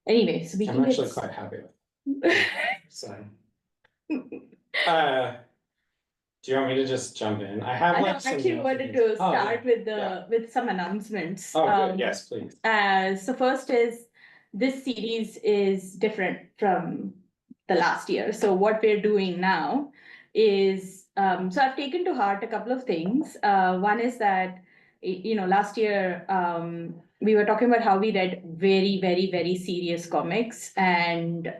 Anyway, so we I'm can actually get... quite happy with it. So, do you want me to just jump in? I have like some actually wanted to start with some announcements. Oh, good. Yes, please. So first is, this series is different from the last year. So what we're doing now is, so I've taken to heart a couple of things. One is that, last year, we were talking about how we read very, very, very serious comics, and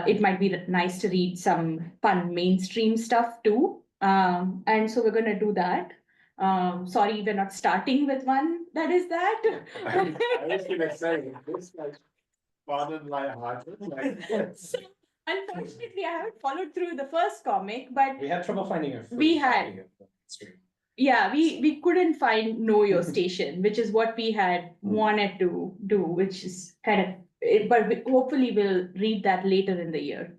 it might be nice to read some fun mainstream stuff too. And so we're going to do that. Sorry, we're not starting with one that is that. I was going to say, this like fun and lighthearted. So, unfortunately, I haven't followed through the first comic, but we had trouble finding a free copy of the stream. Yeah, we couldn't find Know Your Station, which is what we had wanted to do, which is kind of, but hopefully we'll read that later in the year.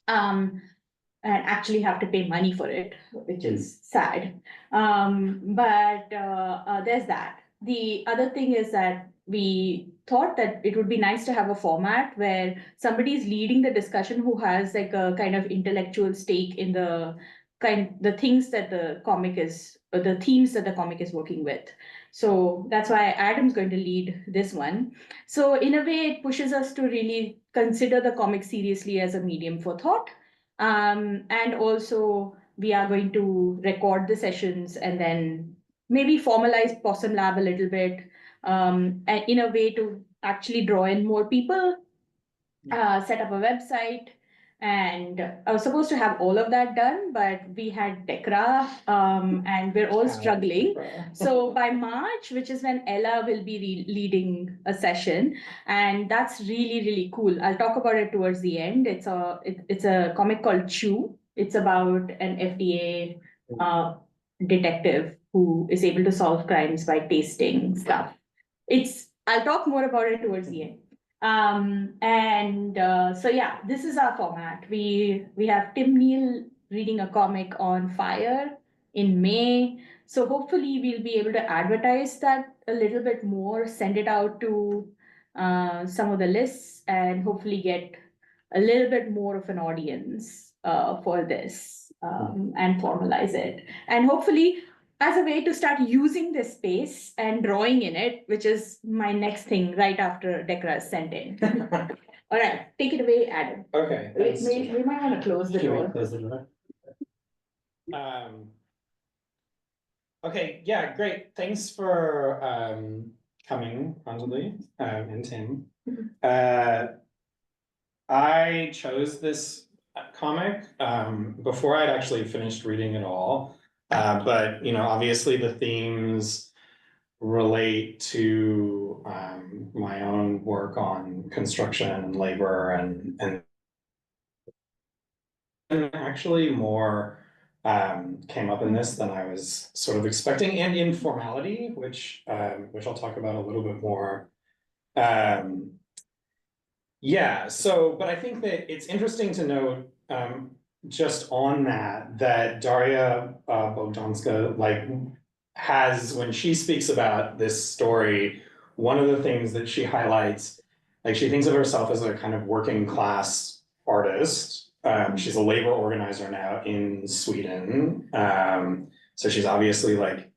And actually have to pay money for it, which is sad. But there's that. The other thing is that we thought that it would be nice to have a format where somebody is leading the discussion who has like a kind of intellectual stake in the things that the comic is, or the themes that the comic is working with. So that's why Adam's going to lead this one. So in a way, it pushes us to really consider the comic seriously as a medium for thought. And also we are going to record the sessions and then maybe formalize PossumLab a little bit, and in a way to actually draw in more people, set up a website. And I was supposed to have all of that done, but we had DECRA, and we're all struggling. So by March, which is when Ella will be leading a session, and that's really, really cool. I'll talk about it towards the end. It's a comic called Chew. It's about an FDA detective who is able to solve crimes by tasting stuff. I'll talk more about it towards the end. So yeah, this is our format. We have Tim Neal reading a comic on fire in May. So hopefully we'll be able to advertise that a little bit more, send it out to some of the lists, and hopefully get a little bit more of an audience for this, and formalize it. And hopefully, as a way to start using this space and drawing in it, which is my next thing right after DECRA is sent in. All right, take it away, Adam. Okay. We might want to close the door. Close the door. Okay, yeah, great. Thanks for coming, Anjali, and Tim. I chose this comic before I'd actually finished reading it all. But obviously the themes relate to my own work on construction and labor, and actually more came up in this than I was sort of expecting, and informality, which I'll talk about a little bit more. Yeah, but I think that it's interesting to note, just on that Daria Bogdanska has, when she speaks about this story, one of the things that she highlights, she thinks of herself as a kind of working class artist. She's a labor organizer now in Sweden. So she's obviously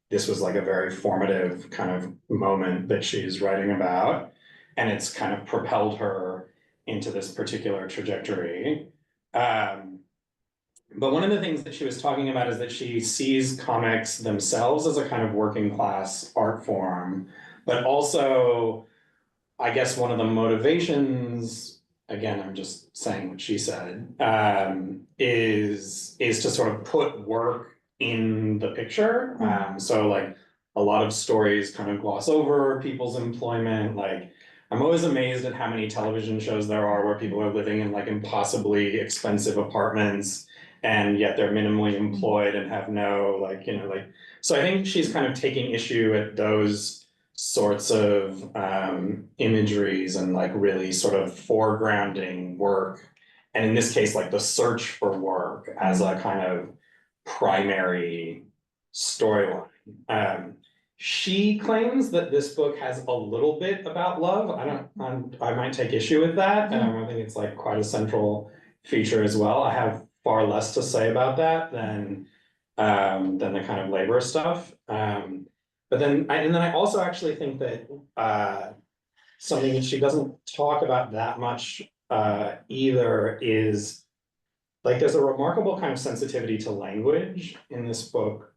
this was a very formative kind of moment that she's writing about, and it's kind of propelled her into this particular trajectory. But one of the things that she was talking about is that she sees comics themselves as a kind of working class art form, but also, I guess one of the motivations, again, I'm just saying what she said, is to sort of put work in the picture. So a lot of stories kind of gloss over people's employment. I'm always amazed at how many television shows there are where people are living in impossibly expensive apartments, and yet they're minimally employed and have no so I think she's kind of taking issue at those sorts of imageries and really sort of foregrounding work, and in this case the search for work as a kind of primary storyline. She claims that this book has a little bit about love. I might take issue with that. I think it's like quite a central feature as well. I have far less to say about that than the kind of labor stuff. But then I also actually think that something that she doesn't talk about that much either is like there's a remarkable kind of sensitivity to language in this book.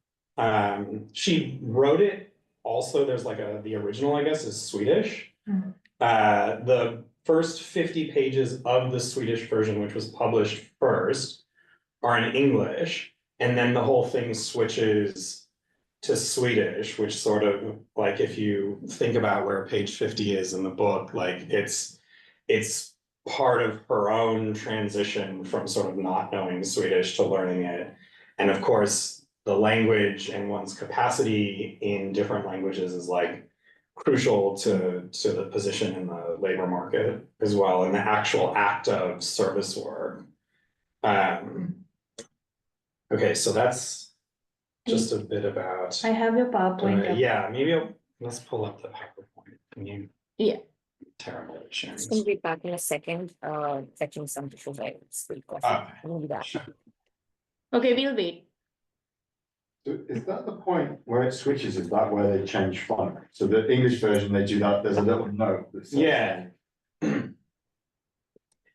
She wrote it also, there's like the original, I guess, is Swedish. The first 50 pages of the Swedish version, which was published first, are in English, and then the whole thing switches to Swedish, which sort of like if you think about where page 50 is in the book, like it's part of her own transition from sort of not knowing Swedish to learning it. And of course, the language and one's capacity in different languages is like crucial to the position in the labor market as well, and the actual act of service work. Okay, so that's just a bit about. I have your PowerPoint. Up. Yeah, maybe let's pull up the PowerPoint. Can you? Yeah. Terrible at sharing. It's gonna be back in a second, fetching some before I speak. We'll be back. Sure. Okay, we'll wait. So is that the point where it switches? Is that where they change font? So the English version, they do that, there's a little note that says. Yeah.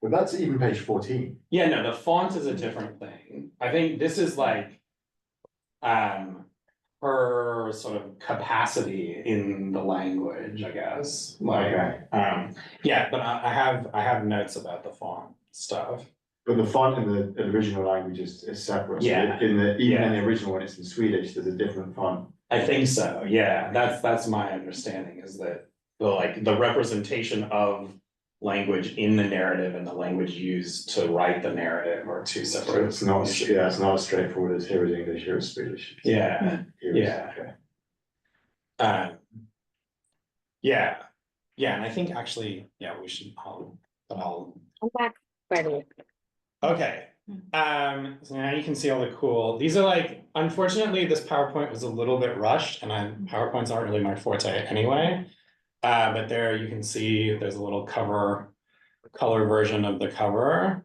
But that's even page 14. Yeah, no, the font is a different thing. I think this is like her sort of capacity in the language, I guess. Like Okay. yeah, but I have notes about the font stuff. But the font in the original language is separate. So Yeah. Even in the original one, it's in Swedish, there's a different font. I think so, yeah, that's my understanding, is that the representation of language in the narrative and the language used to write the narrative are two So separate. it's not, yeah, it's not as straightforward as here is English, here is Swedish. Yeah, Here is- yeah. okay. Yeah, and I think actually, yeah, we should, I'll I'm back, by the way. okay. So now you can see all the cool, these are like, unfortunately, this PowerPoint was a little bit rushed, and PowerPoints aren't really my forte anyway. But there you can see there's a little color version of the cover.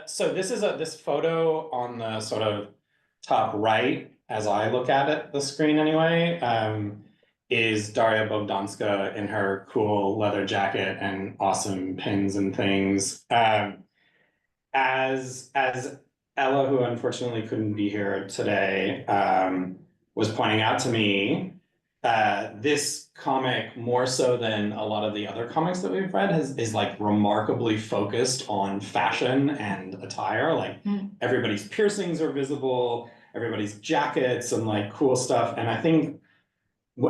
So this is this photo on the sort of top right, as I look at it, the screen anyway, is Daria Bogdanska in her cool leather jacket and awesome pins and things. As Ella, who unfortunately couldn't be here today, was pointing out to me, this comic, more so than a lot of the other comics that we've read, is like remarkably focused on fashion and attire. Like everybody's piercings are visible, everybody's jackets and like cool stuff. And I think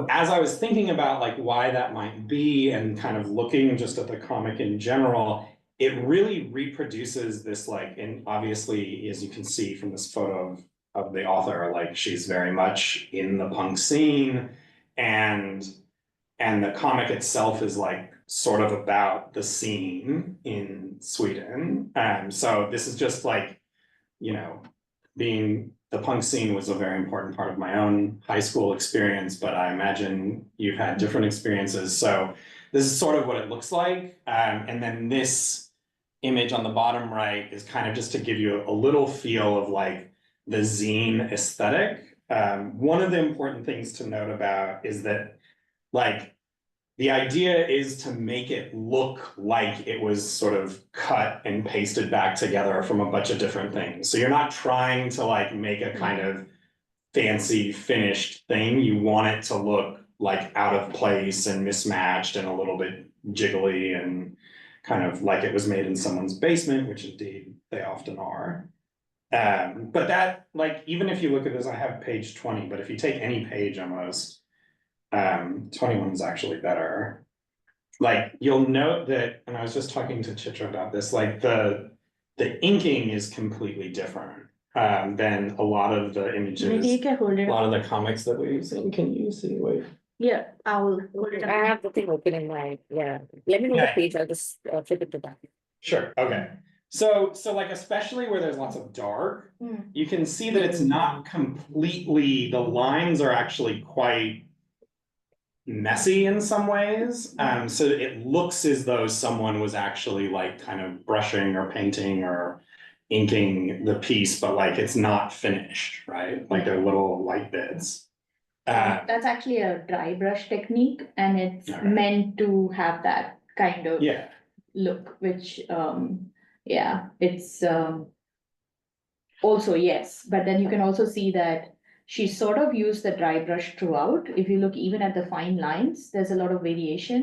as I was thinking about like why that might be and kind of looking just at the comic in general, it really reproduces this like, and obviously, as you can see from this photo of the author, like she's very much in the punk scene, and the comic itself is like sort of about the scene in Sweden. So this is just like, you know, the punk scene was a very important part of my own high school experience, but I imagine you've had different experiences. So this is sort of what it looks like. And then this image on the bottom right is kind of just to give you a little feel of like the zine aesthetic. One of the important things to note about is that like the idea is to make it look like it was sort of cut and pasted back together from a bunch of different things. So you're not trying to like make a kind of fancy finished thing. You want it to look like out of place and mismatched and a little bit jiggly and kind of like it was made in someone's basement, which indeed they often are. But that, like, even if you look at this, I have page 20, but if you take any page almost, 21 is actually better. Like, you'll note that, and I was just talking to Chitra about this, like the inking is completely different than a lot of the images, hold a it lot up. of the comics that we've seen. Can you see? Wait. Yeah, I will hold it I up. have the thing open in my, yeah, let me know the Okay. page, I'll just flip it to that. Sure, okay. So like especially where there's lots of dark, Mm. you can see that it's not completely, the lines are actually quite messy in some ways. So it looks as though someone was actually like kind of brushing or painting or inking the piece, but like it's not finished, right? Like they're little light bits. That's actually a dry brush technique, and it's Okay. meant to have that kind of Yeah. look, which, yeah, it's, also, yes, but then you can also see that she sort of used the dry brush throughout. If you look even at the fine lines, there's a lot of variation.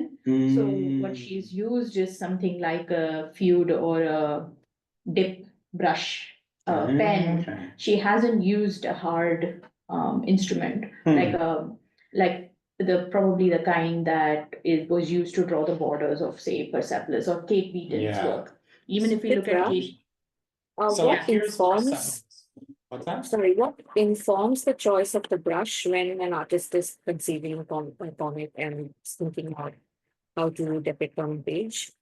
So what she's used is something like a feud or a dip brush, pen. Okay. She hasn't used a hard instrument like probably the kind that it was used to draw the borders of, say, Persepolis or Kate Beaton's Yeah. work. Even if we The look at brush? Kate, So What like here's informs, Persepolis. What's that? sorry, what informs the choice of the brush when an artist is conceiving upon it and thinking about how to depict on page?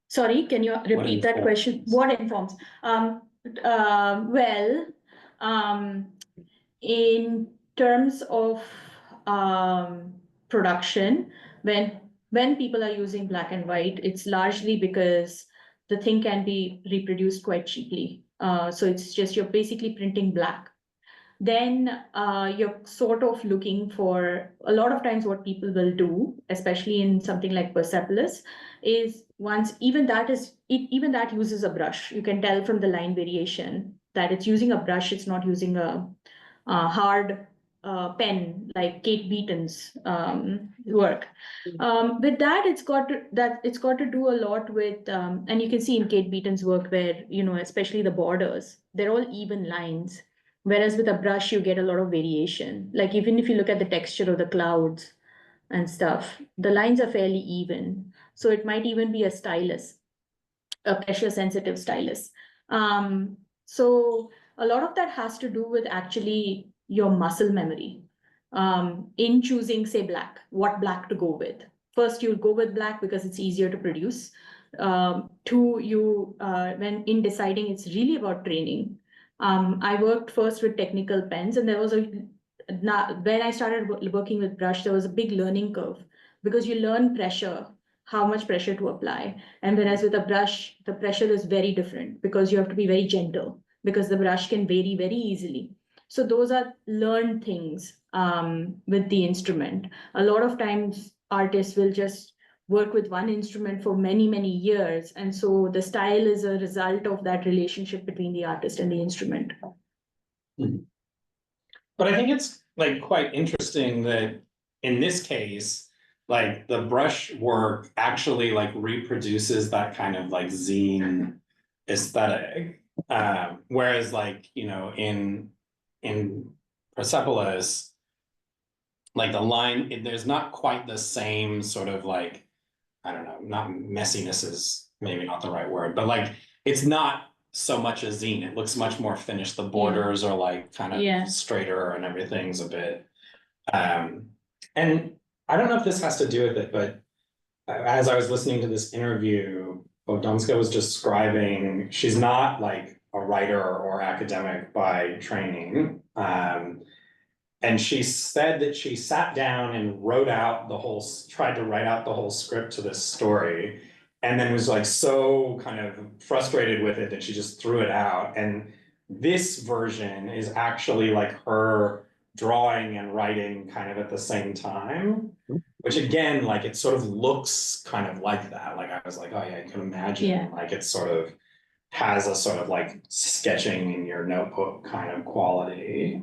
Sorry, can you repeat that question? informs? What informs? Well, in terms of production, when people are using black and white, it's largely because the thing can be reproduced quite cheaply. So it's just you're basically printing black. Then you're sort of looking for a lot of times what people will do, especially in something like Persepolis, is once even that uses a brush. You can tell from the line variation that it's using a brush. It's not using a hard pen like Kate Beaton's work. With that, it's got to do a lot with, and you can see in Kate Beaton's work where, especially the borders, they're all even lines. Whereas with a brush, you get a lot of variation. Like even if you look at the texture of the clouds and stuff, the lines are fairly even. So it might even be a stylus, a pressure sensitive stylus. So a lot of that has to do with actually your muscle memory in choosing, say, black, what black to go with. First, you'll go with black because it's easier to produce. Two, when in deciding, it's really about training. I worked first with technical pens, and when I started working with brush, there was a big learning curve because you learn pressure, how much pressure to apply. And whereas with a brush, the pressure is very different because you have to be very gentle because the brush can vary very easily. So those are learned things with the instrument. A lot of times artists will just work with one instrument for many, many years. And so the style is a result of that relationship between the artist and the instrument. But I think it's like quite interesting that in this case, like the brush work actually like reproduces that kind of like zine aesthetic. Whereas like, in Persepolis, like the line, there's not quite the same sort of like, I don't know, not messiness is maybe not the right word, but like it's not so much a zine. It looks much more finished. The borders are like kind of straighter and everything's a bit. And I don't know if this has to do with it, but as I was listening to this interview, Bogdanska was describing, she's not like a writer or academic by training. And she said that she sat down and tried to write out the whole script to this story, and then was like so kind of frustrated with it that she just threw it out. And this version is actually like her drawing and writing kind of at the same time, which again, like it sort of looks kind of like that. Like I was like, oh yeah, I can imagine like it sort of has a sort of like sketching in your notebook kind of quality.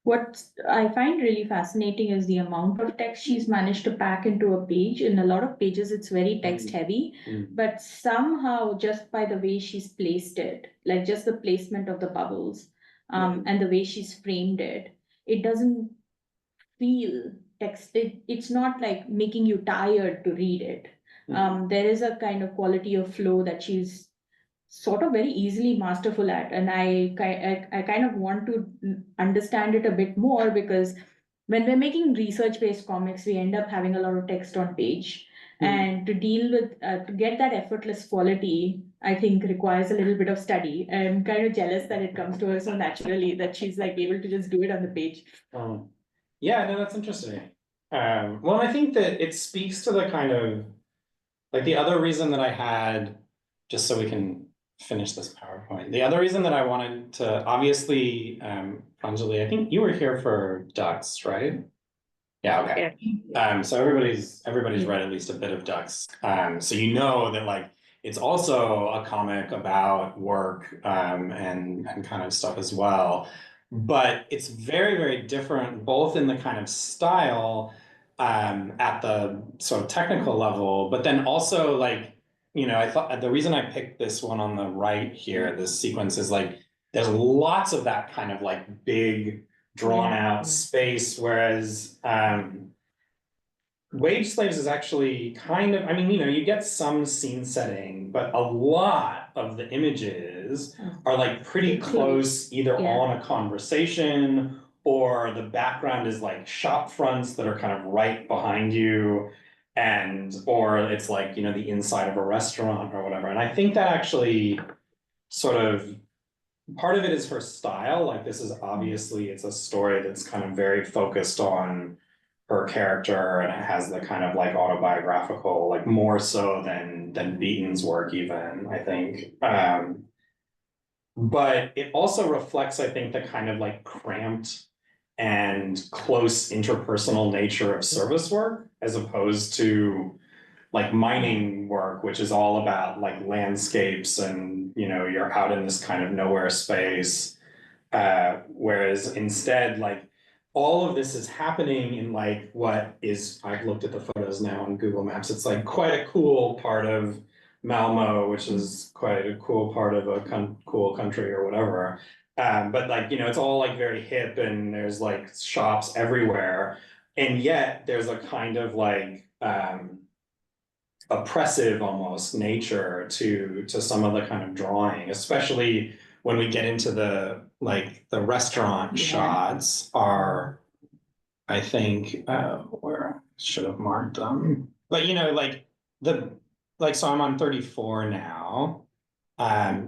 What I find really fascinating is the amount of text she's managed to pack into a page. In a lot of pages, it's very text heavy, but somehow just by the way she's placed it, like just the placement of the bubbles, and the way she's framed it, it doesn't feel text. It's not like making you tired to read it. There is a kind of quality of flow that she's sort of very easily masterful at, and I kind of want to understand it a bit more, because when we're making research-based comics, we end up having a lot of text on page, and to deal with to get that effortless quality, I think requires a little bit of study. I'm kind of jealous that it comes to her so naturally that she's like able to just do it on the page. Yeah, no, that's interesting. Well, I think that it speaks to the kind of, like the other reason that I had, just so we can finish this PowerPoint, the other reason that I wanted to, obviously, Pranjali, I think you were here for ducks, right? Yeah, okay. So everybody's read at least a bit of ducks. So you know that like it's also a comic about work and kind of stuff as well. But it's very, very different, both in the kind of style at the sort of technical level, but then also like, you know, I thought the reason I picked this one on the right here, this sequence is like, there's lots of that kind of like big drawn out space, whereas Wage Slaves is actually kind of, I mean, you know, you get some scene setting, but a lot of the images are like pretty close either on a conversation or the background is like shop fronts that are kind of right behind you, and or it's like, you know, the inside of a restaurant or whatever. And I think that actually sort of part of it is her style. Like this is obviously, it's a story that's kind of very focused on her character, and it has the kind of like autobiographical, like more so than Beaton's work even, I think. But it also reflects, I think, the kind of like cramped and close interpersonal nature of service work, as opposed to like mining work, which is all about like landscapes and, you know, you're out in this kind of nowhere space. Whereas instead, like all of this is happening in like what is, I've looked at the photos now on Google Maps, it's like quite a cool part of Malmo, which is quite a cool part of a cool country or whatever. But like, you know, it's all like very hip and there's like shops everywhere. And yet there's a kind of like, oppressive almost nature to some of the kind of drawing, especially when we get into the like the restaurant shots are, I think, where I should have marked them, but you know, like so I'm on 34 now.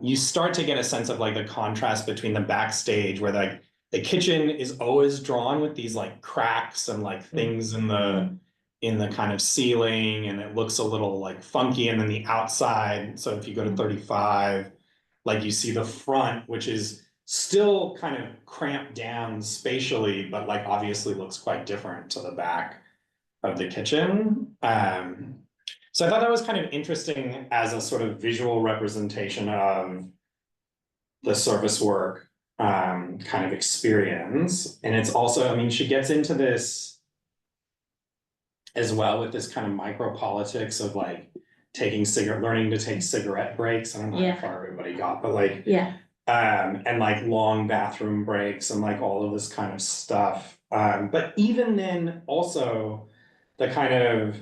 You start to get a sense of like the contrast between the backstage where like the kitchen is always drawn with these like cracks and like things in the kind of ceiling, and it looks a little like funky, and then the outside, so if you go to 35, like you see the front, which is still kind of cramped down spatially, but like obviously looks quite different to the back of the kitchen. So I thought that was kind of interesting as a sort of visual representation of the service work kind of experience. And it's also, I mean, she gets into this as well with this kind of micro politics of like learning to take cigarette breaks. I don't know how far everybody got, but like, and like long bathroom breaks and like all of this kind of stuff. But even then also the kind of,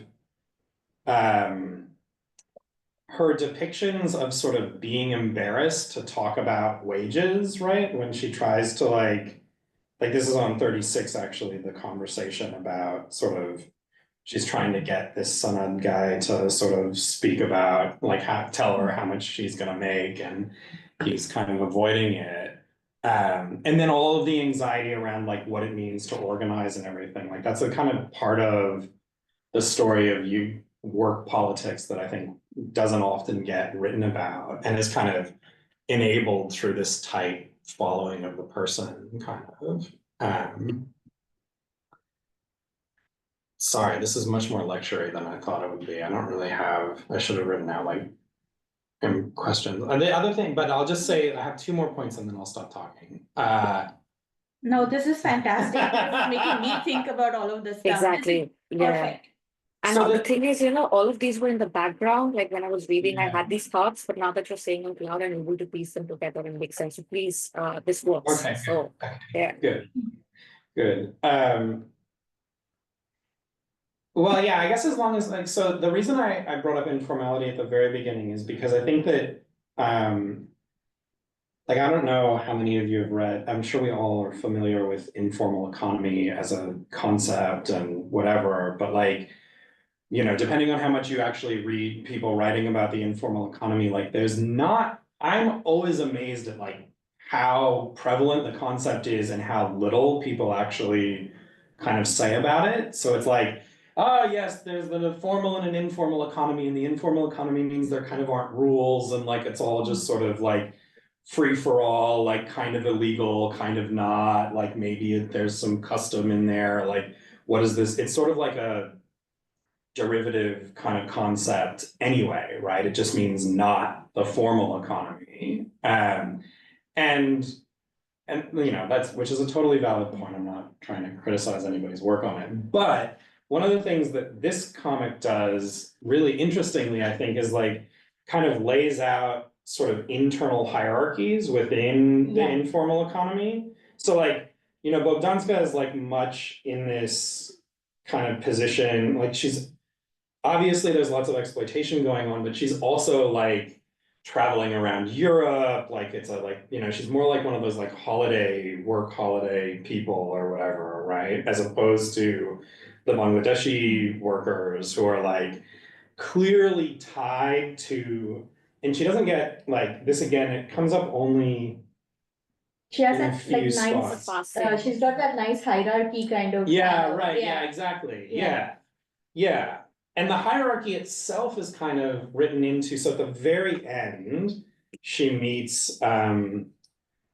her depictions of sort of being embarrassed to talk about wages, right? When she tries to like this is on 36 actually, the conversation about sort of, she's trying to get this Sanad guy to sort of speak about like tell her how much she's gonna make, and he's kind of avoiding it. And then all of the anxiety around like what it means to organize and everything, like that's a kind of part of the story of work politics that I think doesn't often get written about, and is kind of enabled through this tight following of the person, kind of. Sorry, this is much more lecture-y than I thought it would be. I don't really have, I should have written out like questions. And the other thing, but I'll just say I have 2 more points and then I'll stop talking. No, this is fantastic. It's making me think about all of this stuff. Exactly. Perfect. And So the thing is, you know, all of these were in the background. Like when I was reading, I had these thoughts, but now that you're saying out loud, I'm able to piece them together and make sense. So please, this works. Okay. So, yeah. Good. Well, yeah, I guess as long as like, so the reason I brought up informality at the very beginning is because I think that, like, I don't know how many of you have read, I'm sure we all are familiar with informal economy as a concept and whatever, but like, you know, depending on how much you actually read people writing about the informal economy, like there's not, I'm always amazed at like how prevalent the concept is and how little people actually kind of say about it. So it's like, ah, yes, there's the formal and an informal economy, and the informal economy means there kind of aren't rules, and like it's all just sort of like free for all, like kind of illegal, kind of not, like maybe there's some custom in there, like what is this? It's sort of like a derivative kind of concept anyway, right? It just means not the formal economy. And you know, that's, which is a totally valid point. I'm not trying to criticize anybody's work on it. But one of the things that this comic does really interestingly, I think, is like kind of lays out sort of internal hierarchies within the Yeah. informal economy. So like, you know, Bogdanska is like much in this kind of position, like she's obviously there's lots of exploitation going on, but she's also like traveling around Europe, like it's a like, you know, she's more like one of those like work holiday people or whatever, right? As opposed to the Bangladeshi workers who are like clearly tied to, and she doesn't get like this again, it comes up only She has in a that few like nice, spots. she's got that nice hierarchy kind of. Yeah, right, yeah, exactly, Yeah. yeah. Yeah, and the hierarchy itself is kind of written into, so at the very end, she meets,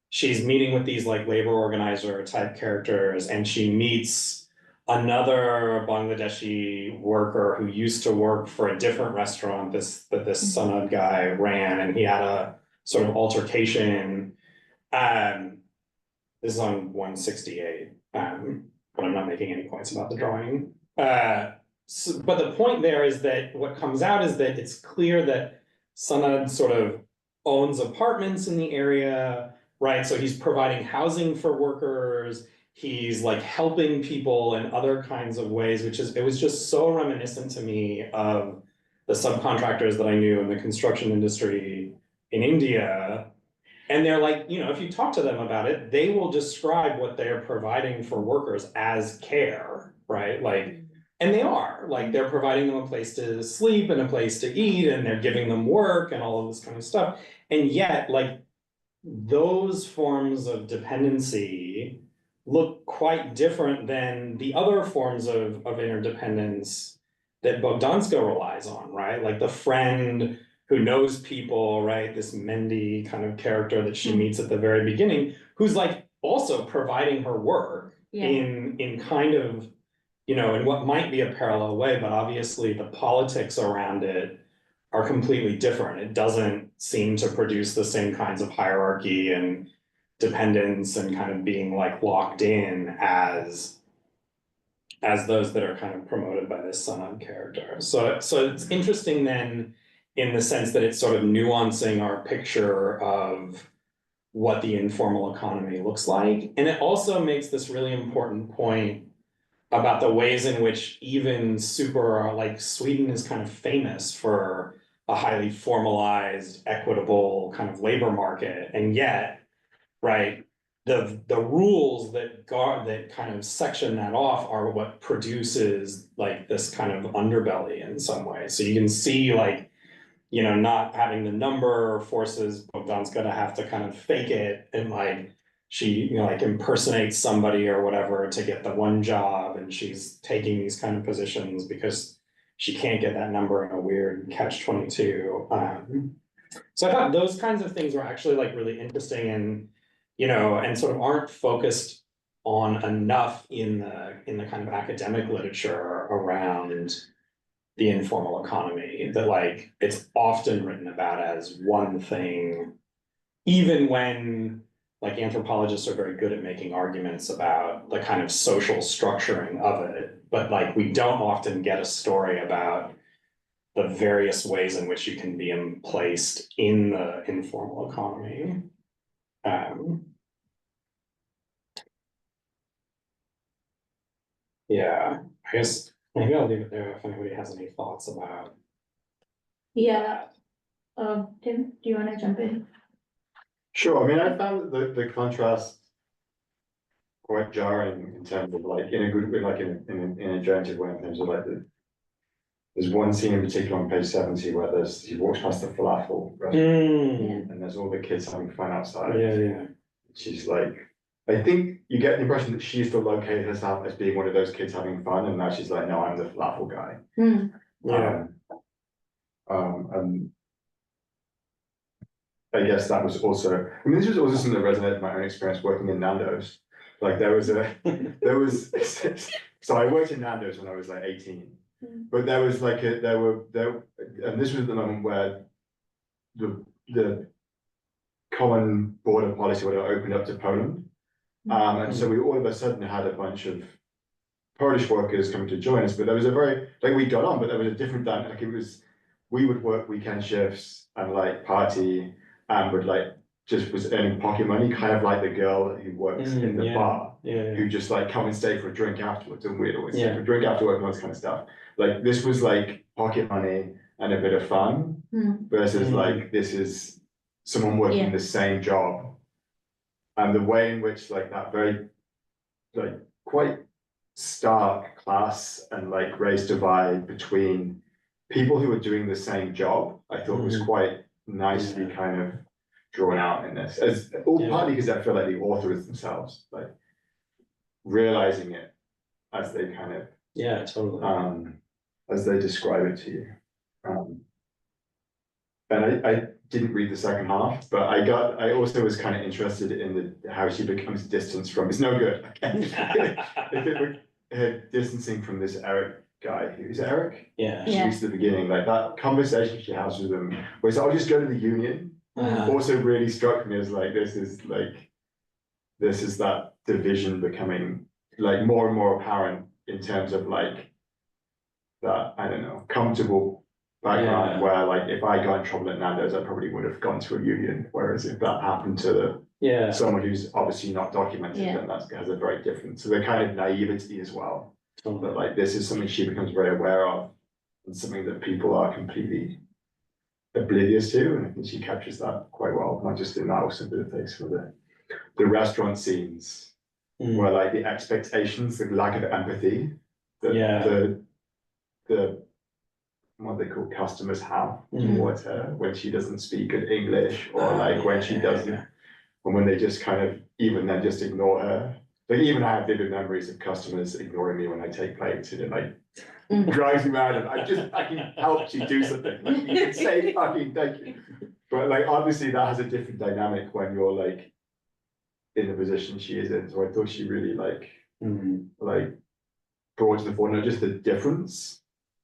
she's meeting with these like labor organizer type characters, and she meets another Bangladeshi worker who used to work for a different restaurant that this Sanad guy ran, and he had a sort of altercation. This is on 168, but I'm not making any points about the drawing. But the point there is that what comes out is that it's clear that Sanad sort of owns apartments in the area, right? So he's providing housing for workers. He's like helping people in other kinds of ways, it was just so reminiscent to me of the subcontractors that I knew in the construction industry in India. And they're like, you know, if you talk to them about it, they will describe what they're providing for workers as care, right? Like, and they are, like, they're providing them a place to sleep and a place to eat, and they're giving them work and all of this kind of stuff. And yet, like, those forms of dependency look quite different than the other forms of interdependence that Bogdanska relies on, right? Like the friend who knows people, right? This Mendy kind of character that she meets at the very beginning, who's like also providing her work in kind of, you know, in what might be a parallel way, but obviously the politics around it are completely different. It doesn't seem to produce the same kinds of hierarchy and dependence and kind of being like locked in as those that are kind of promoted by this Sanad character. So it's interesting then in the sense that it's sort of nuancing our picture of what the informal economy looks like. And it also makes this really important point about the ways in which even like Sweden is kind of famous for a highly formalized, equitable kind of labor market. And yet, right, the rules that kind of section that off are what produces like this kind of underbelly in some way. So you can see like, you know, not having the number forces Bogdanska to have to kind of fake it, and like she, you know, like impersonates somebody or whatever to get the one job, and she's taking these kind of positions because she can't get that number in a weird catch-22. So I thought those kinds of things were actually like really interesting, and you know, and sort of aren't focused on enough in the kind of academic literature around the informal economy, that like it's often written about as one thing, even when like anthropologists are very good at making arguments about the kind of social structuring of it, but like we don't often get a story about the various ways in which you can be placed in the informal economy. Yeah, I guess maybe I'll leave it there if anybody has any thoughts about. Yeah, Tim, do you wanna jump in? Sure, I mean, I found the contrast quite jarring in terms of like, in a good way, like in a generative way, in terms of like there's one scene in particular on page 70 where she walks past the falafel restaurant Mm, and there's all the kids having fun outside. yeah. She's like, I think you get the impression that she used to locate herself as being one of those kids having fun, and now she's like, no, I'm the falafel guy. Yeah. And I guess that was also, I mean, this was also something that resonated with my own experience working in Nando's. Like there was, so I worked in Nando's when I was like 18, but there was like and this was the moment where the common border policy would have opened up to Poland. And so we all of a sudden had a bunch of Polish workers coming to join us, but there was a very, like we got on, but there was a different dynamic. Like it was, we would work weekend shifts and like party and would like, just was earning pocket money, kind of like the girl who works in the bar, who just like come and stay for a drink afterwards, and we'd always stay for a drink after work and all this kind of stuff. Like this was like pocket money and a bit of fun versus like, this is someone working the same job. And the way in which like that very, like quite stark class and like race divide between people who were doing the same job, I thought was quite nicely kind of drawn out in this, as partly because I feel like the authors themselves, like realizing it as they kind of totally as they describe it to you. And I didn't read the second half, but I also was kind of interested in how she becomes distanced from, it's no good. Her distancing from this Eric guy, who's Eric? Yeah. She used to the beginning, like that conversation she has with him, where it's, I'll just go to the union, also really struck me as like, this is that division becoming like more and more apparent in terms of like that, I don't know, comfortable background where like if I got in trouble at Nando's, I probably would have gone to a union. Whereas if that happened to someone who's obviously not documented, then that has a very different. So the kind of naivety as well. But like this is something she becomes very aware of and something that people are completely oblivious to. And I think she captures that quite well, not just in that, also the place for the restaurant scenes where like the expectations, the lack of empathy, the what they call customers have towards her when she doesn't speak good English, or like when she doesn't, and when they just kind of even then just ignore her. Like even I have vivid memories of customers ignoring me when I take plates, and it like drives me mad. And I can help you do something. Like you can say fucking thank you, but like obviously that has a different dynamic when you're like in the position she is in. So I thought she really like brought to the fore not just the difference,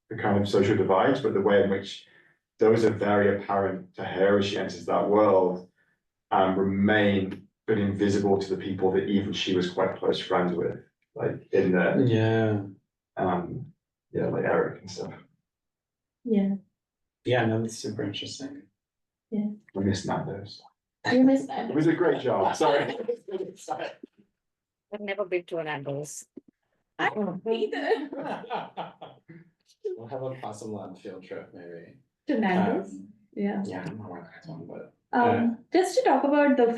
the kind of social divides, but the way in which those are very apparent to her as she enters that world and remain but invisible to the people that even she was quite close friends with, like in the like Eric and stuff. No, that's super interesting. I miss Nando's. You miss that. It was a great job. Sorry. I've never been to a Nando's. I don't either. We'll have a PossumLab field trip maybe. To Nando's. Yeah, I don't know where that's one, but just to talk about the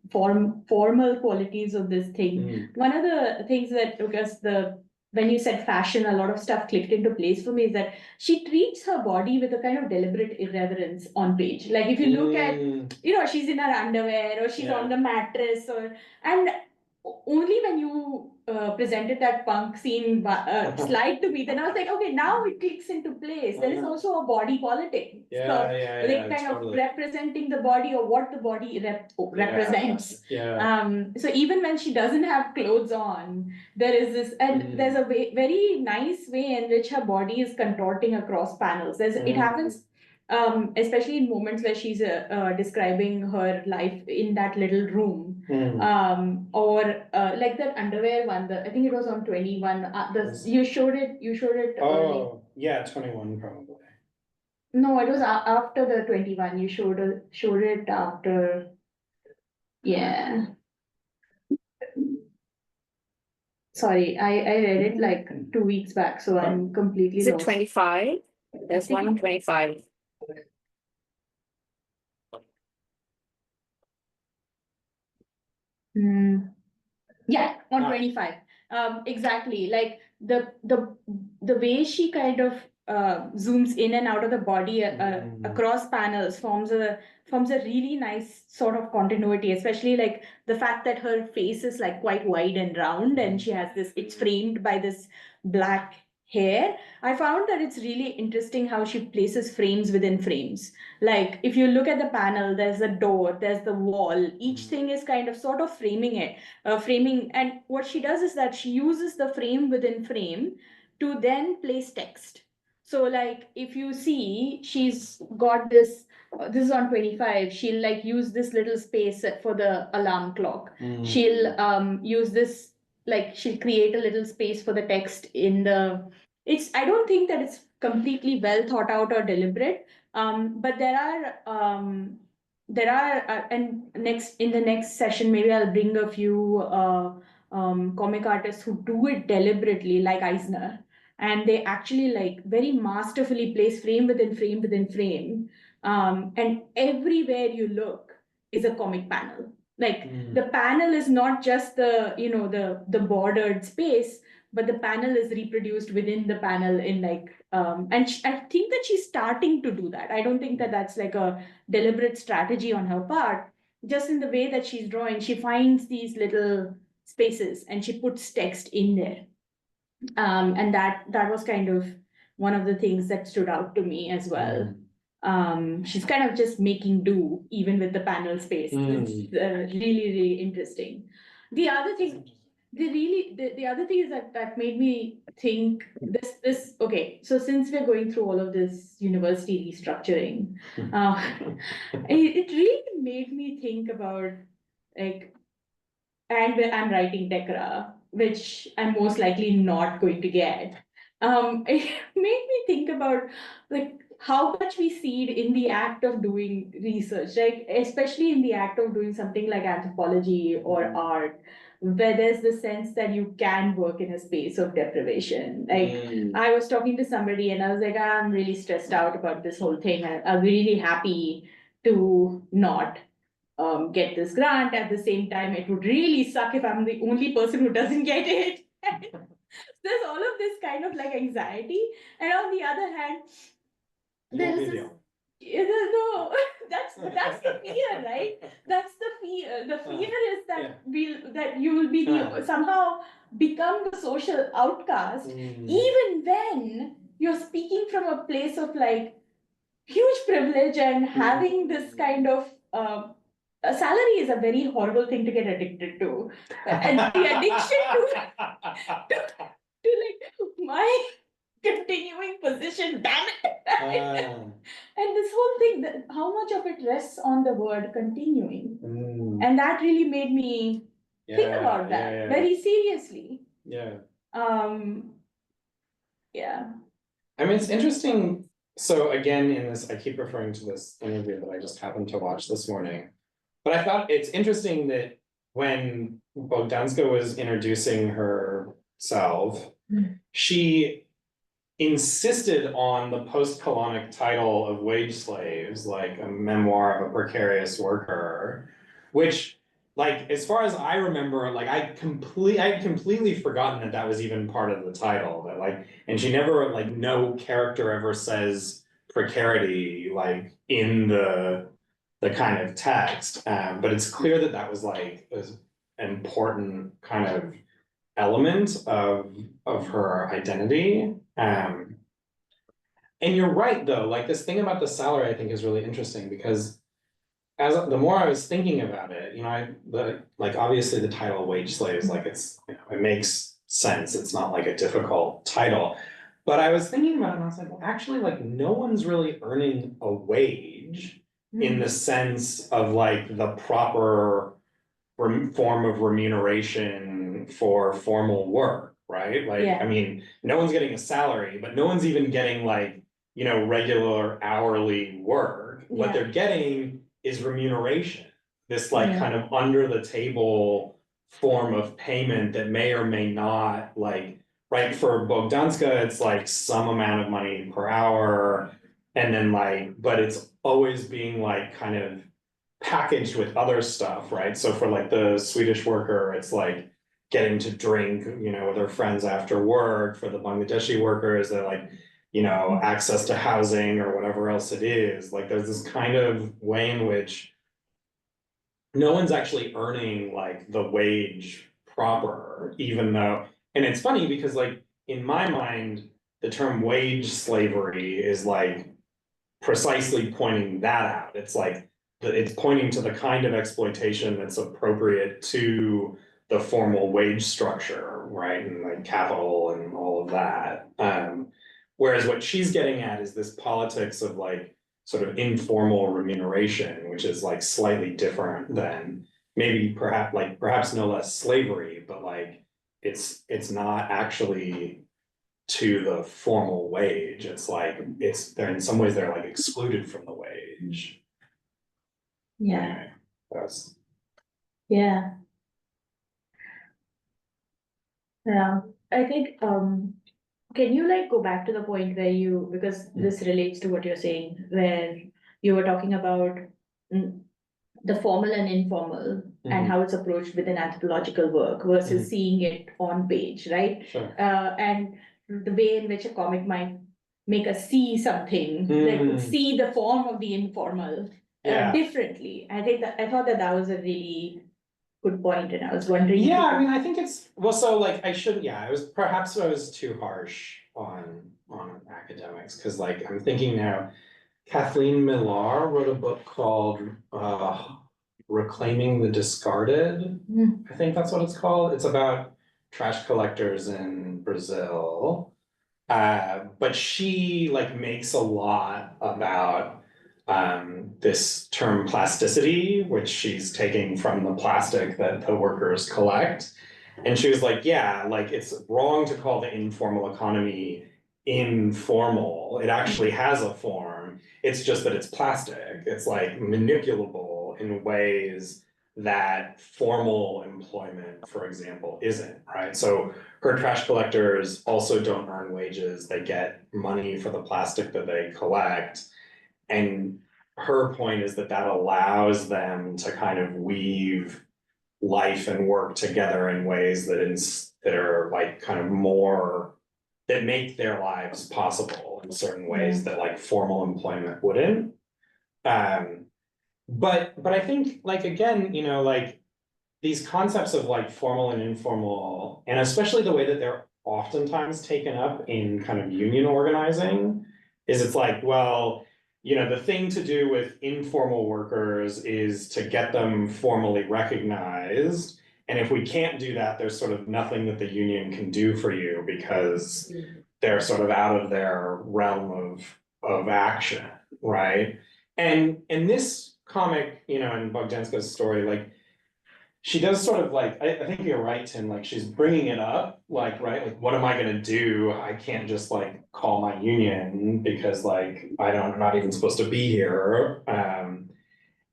formal qualities of this thing. One of the things that, because when you said fashion, a lot of stuff clicked into place for me, is that she treats her body with a kind of deliberate irreverence on page. Like if you look at, she's in her underwear or she's on the mattress, and only when you presented that punk scene slide to me, then I was like, okay, now it clicks into place. There is also a body politic. Kind of representing the body or what the body represents. So even when she doesn't have clothes on, there is this, and there's a very nice way in which her body is contorting across panels. It happens. Especially in moments where she's describing her life in that little room, or like that underwear one. I think it was on 21. You showed it. Oh, yeah, 21 probably. No, it was after the 21. You showed it after. Yeah. Sorry, I read it like 2 weeks back, so I'm completely Is it lost. 25? There's one on 25. Yeah, on 25. Exactly. Like the way she kind of zooms in and out of the body across panels forms a really nice sort of continuity, especially like the fact that her face is like quite wide and round, and she has this, it's framed by this black hair. I found that it's really interesting how she places frames within frames. Like if you look at the panel, there's a door, there's the wall, each thing is kind of sort of framing it, framing. And what she does is that she uses the frame within frame to then place text. So like if you see, she's got this, this is on 25, she'll like use this little space for the alarm clock. She'll use this, like she'll create a little space for the text in the, I don't think that it's completely well thought out or deliberate, but there are and next, in the next session maybe I'll bring a few comic artists who do it deliberately, like Eisner, and they actually like very masterfully place frame within frame within frame, and everywhere you look is a comic panel. Like the panel is not just the, you know, the bordered space, but the panel is reproduced within the panel in like, and I think that she's starting to do that. I don't think that that's like a deliberate strategy on her part. Just in the way that she's drawing, she finds these little spaces and she puts text in there. And that was kind of one of the things that stood out to me as well. She's kind of just making do even with the panel space. It's really, really interesting. The other thing, the other thing is that made me think this okay, so since we're going through all of this university restructuring, it really made me think about like, and when I'm writing DECRA, which I'm most likely not going to get, it made me think about like how much we seed in the act of doing research, like especially in the act of doing something like anthropology or art, where there's the sense that you can work in a space of deprivation. Like I was talking to somebody and I was like, I'm really stressed out about this whole thing. I'm really happy to not get this grant. At the same time, it would really suck if I'm the only person who doesn't get it. There's all of this kind of like anxiety, and on the other hand, there is this, no, that's the fear, right? That's the fear. The fear is that you will be somehow become the social outcast, even when you're speaking from a place of like huge privilege and having this kind of a salary is a very horrible thing to get addicted to, and the addiction to like my continuing position, damn it. And this whole thing, how much of it rests on the word continuing, and that really made me think about that very seriously. Yeah. I mean, it's interesting. So again, in this, I keep referring to this interview that I just happened to watch this morning. But I thought it's interesting that when Bogdanska was introducing herself, she insisted on the post-colonic title of Wage Slaves, like a memoir of a precarious worker, which, like, as far as I remember, like I'd completely forgotten that was even part of the title. That like, and she never, like, no character ever says precarity like in the kind of text, but it's clear that was like an important kind of element of her identity. And you're right though, like this thing about the salary I think is really interesting, because as the more I was thinking about it, you know, like obviously the title Wage Slaves, like it's, you know, it makes sense. It's not like a difficult title. But I was thinking about it and I was like, well, actually, like no one's really earning a wage in the sense of like the proper form of remuneration for formal work, right? Like, I mean, no one's getting a salary, but no one's even getting like, you know, regular hourly work. What they're getting is remuneration, this like kind of under the table form of payment that may or may not, like, right, for Bogdanska, it's like some amount of money per hour, and then like, but it's always being like kind of packaged with other stuff, right? So for like the Swedish worker, it's like getting to drink, you know, with their friends after work. For the Bangladeshi workers, they're like, you know, access to housing or whatever else it is. Like there's this kind of way in which no one's actually earning like the wage proper, even though, and it's funny because like in my mind, the term wage slavery is like precisely pointing that out. It's like it's pointing to the kind of exploitation that's appropriate to the formal wage structure, right? And like capital and all of that. Whereas what she's getting at is this politics of like sort of informal remuneration, which is like slightly different than maybe perhaps no less slavery, but like it's not actually to the formal wage. It's like they're in some ways they're like excluded from the wage. Yeah, Anyway, that's yeah. Yeah, I think, can you like go back to the point where you, because this relates to what you're saying, where you were talking about mm, the formal and informal and how it's approached within anthropological work versus seeing it on page, right? sure. And the way in which a comic might make us see something, like see the form of the informal Yeah. differently. I thought that was a really good point, and I was wondering. if you Yeah, I could- mean, I think it's well. So like, I shouldn't. Yeah, I was too harsh on academics because like I'm thinking now. Kathleen Millar wrote a book called Reclaiming the Discarded. I think that's what it's called. It's about trash collectors in Brazil. But she like makes a lot about this term plasticity, which she's taking from the plastic that the workers collect. And she was like, yeah, like it's wrong to call the informal economy informal. It actually has a form. It's just that it's plastic. It's like manipulable in ways that formal employment, for example, isn't, right? So her trash collectors also don't earn wages. They get money for the plastic that they collect. And her point is that that allows them to kind of weave life and work together in ways that are like kind of more that make their lives possible in certain ways that like formal employment wouldn't. But I think like again, you know, like these concepts of like formal and informal, and especially the way that they're oftentimes taken up in kind of union organizing, is it's like, well, you know, the thing to do with informal workers is to get them formally recognized. And if we can't do that, there's sort of nothing that the union can do for you because they're sort of out of their realm of action, right? And this comic, you know, in Bogdanska's story, like she does sort of like, I think you're right, Tim, like she's bringing it up, like, right, like what am I gonna do? I can't just like call my union because like I'm not even supposed to be here.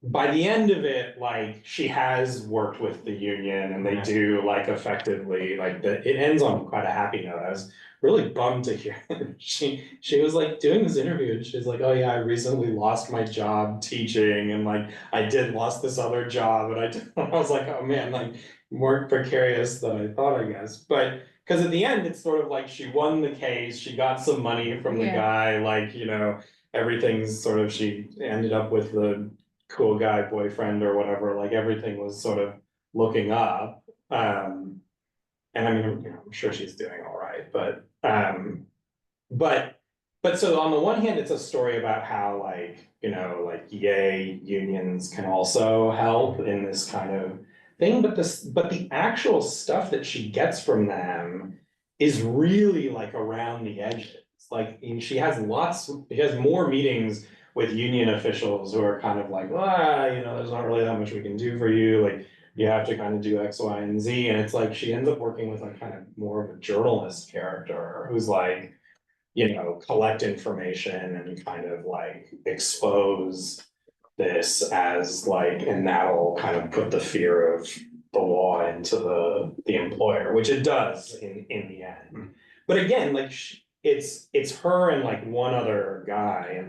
By the end of it, like she has worked with the union and they do like effectively, like it ends on quite a happy note. I was really bummed to hear she was like doing this interview and she's like, oh yeah, I recently lost my job teaching and like I did lost this other job and I was like, oh man, like more precarious than I thought, I guess. But because at the end it's sort of like she won the case, she got some money from the guy, like, you know, everything's sort of, she ended up with the cool guy boyfriend or whatever, like everything was sort of looking up. And I mean, you know, I'm sure she's doing all right, but so on the one hand, it's a story about how like, you know, like yay, unions can also help in this kind of thing, but the actual stuff that she gets from them is really like around the edges. Like she has more meetings with union officials who are kind of like, you know, there's not really that much we can do for you. Like you have to kind of do X, Y, and Z. And it's like she ends up working with like kind of more of a journalist character who's like, you know, collect information and kind of like expose this as like, and that'll kind of put the fear of the law into the employer, which it does in the end. But again, like it's her and like one other guy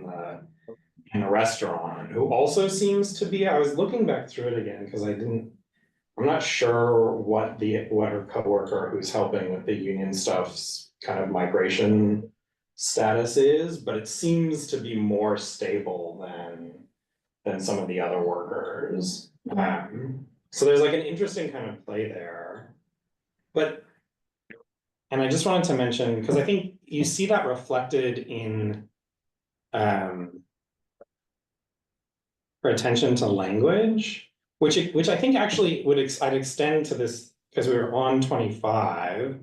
in a restaurant who also seems to be, I was looking back through it again because I'm not sure what her coworker who's helping with the union stuff's kind of migration status is, but it seems to be more stable than some of the other workers. So there's like an interesting kind of play there. But, and I just wanted to mention, because I think you see that reflected in her attention to language, which I think actually I'd extend to this, because we were on 25,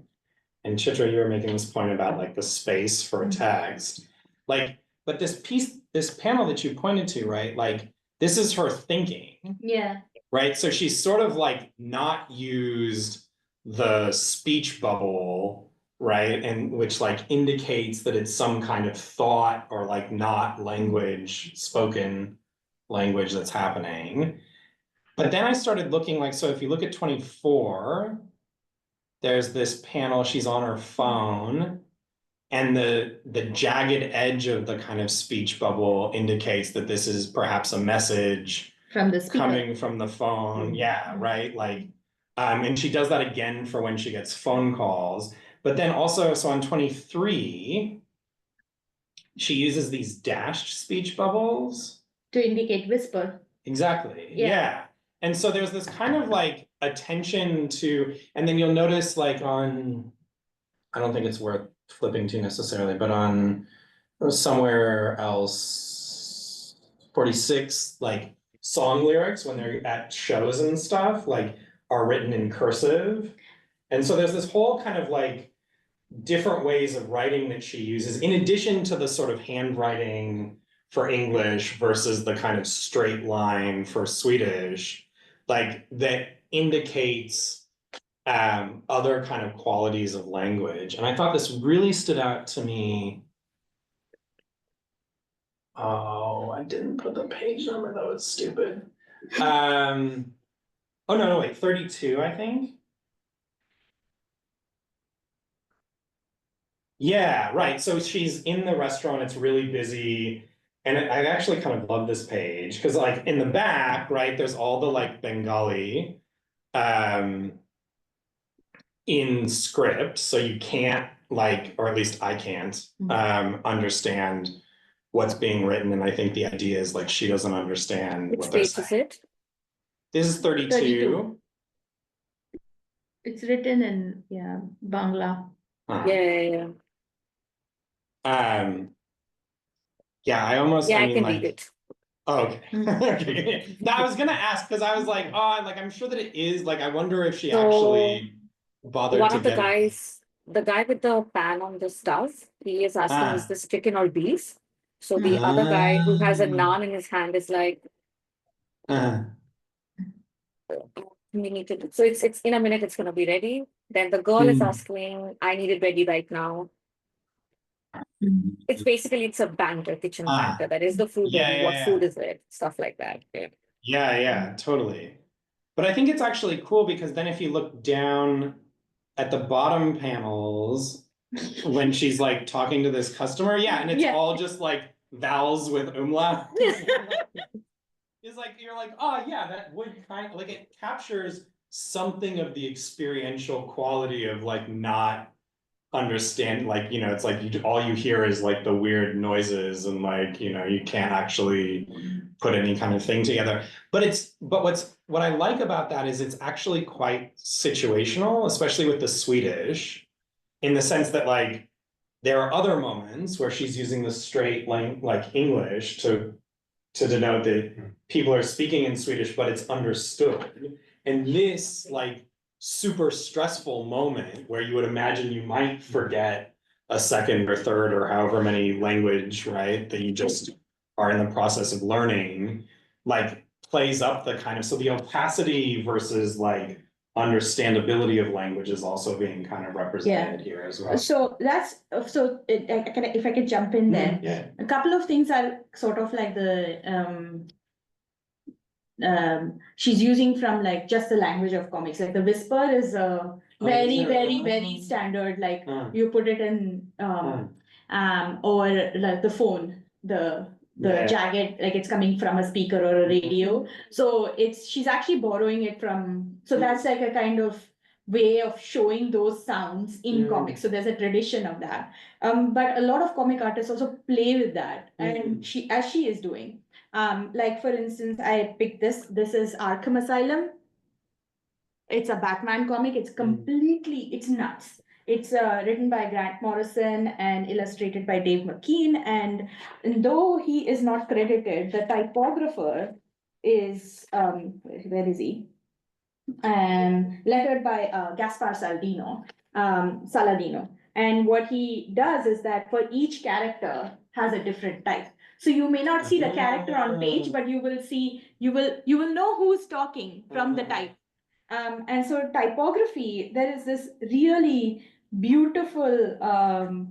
and Chitra, you were making this point about like the space for text. Like, but this panel that you pointed to, right? Like, this is her thinking. Yeah. Right? So she's sort of like not used the speech bubble, right? And which like indicates that it's some kind of thought or like not language, spoken language that's happening. But then I started looking like, so if you look at 24, there's this panel, she's on her phone, and the jagged edge of the kind of speech bubble indicates that this is perhaps a message From the speaker. coming from the phone. Yeah, right. Like, and she does that again for when she gets phone calls. But then also, so on 23, she uses these dashed speech bubbles To indicate whisper. Exactly. Yeah. Yeah. And so there's this kind of like attention to, and then you'll notice like on, I don't think it's worth flipping to necessarily, but on somewhere else, 46, like song lyrics when they're at shows and stuff, like are written in cursive. And so there's this whole kind of like different ways of writing that she uses, in addition to the sort of handwriting for English versus the kind of straight line for Swedish, like that indicates other kind of qualities of language. And I thought this really stood out to me. Oh, I didn't put the page number, that was stupid. Oh no, wait, 32, I think. Yeah, right. So she's in the restaurant, it's really busy. And I actually kind of love this page because like in the back, right, there's all the like Bengali in script. So you can't like, or at least I can't understand what's being written. And I think the idea is like she doesn't understand Which what they're page is saying. it? This is 32. 32. It's written in Bangla. Yeah. Yeah, I almost, I mean, can like, read it. oh, okay. Okay. I was gonna ask because I was like, oh, like I'm sure that it is. Like, I wonder if she So, actually bothered One to of the get it. guys, the guy with the pan on the stuff, he is asking, is this chicken or beef? So the other guy who has a naan in his hand is like, we need to. So it's in a minute. It's gonna be ready. Then the girl is asking, I need it ready right now. It's basically it's a banter, kitchen banter. That is the food. Yeah, And yeah, what yeah. food is it? Stuff like that. Yeah, totally. But I think it's actually cool because then if you look down at the bottom panels, when she's like talking to this customer, and it's all just like vowels with umlaut. It's like you're like, oh yeah, that would kind of like it captures something of the experiential quality of like not understand, like, you know, it's like all you hear is like the weird noises and like, you know, you can't actually put any kind of thing together. But what I like about that is it's actually quite situational, especially with the Swedish, in the sense that like there are other moments where she's using the straight like English to denote that people are speaking in Swedish, but it's understood. And this like super stressful moment where you would imagine you might forget a second or third or however many language, right, that you just are in the process of learning, like plays up the kind of, so the opacity versus like understandability of language is also being kind of represented here as well. So that's if I can jump in there. Yeah. A couple of things are sort of like she's using from like just the language of comics. Like the whisper is a very standard, like you put it in or like the phone, the jagged, like it's coming from a speaker or a radio. So she's actually borrowing it from, so that's like a kind of way of showing those sounds in comics. So there's a tradition of that. But a lot of comic artists also play with that, and she is doing. Like for instance, I picked this. This is Arkham Asylum. It's a Batman comic. It's completely, it's nuts. It's written by Grant Morrison and illustrated by Dave McKean. And though he is not credited, the typographer is, where is he? Lettered by Gaspar Saladino. And what he does is that for each character has a different type. So you may not see the character on page, but you will see, you will know who's talking from the type. And so typography, there is this really beautiful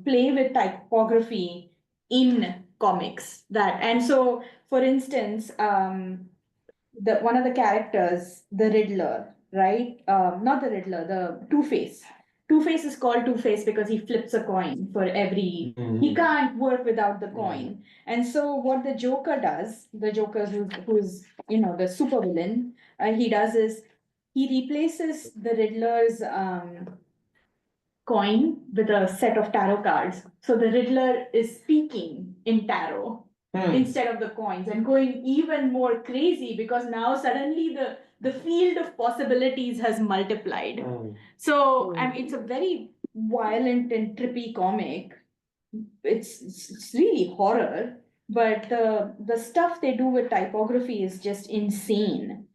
play with typography in comics that, and so for instance, the one of the characters, the Riddler, right? Not the Riddler, the Two-Face. Two-Face is called Two-Face because he flips a coin for every. He can't work without the coin. And so what the Joker does, the Joker who's the supervillain, he does is he replaces the Riddler's coin with a set of tarot cards. So the Riddler is speaking in tarot instead of the coins, and going even more crazy because now suddenly the field of possibilities has multiplied. So I mean, it's a very violent and trippy comic. It's really horror, but the stuff they do with typography is just insane.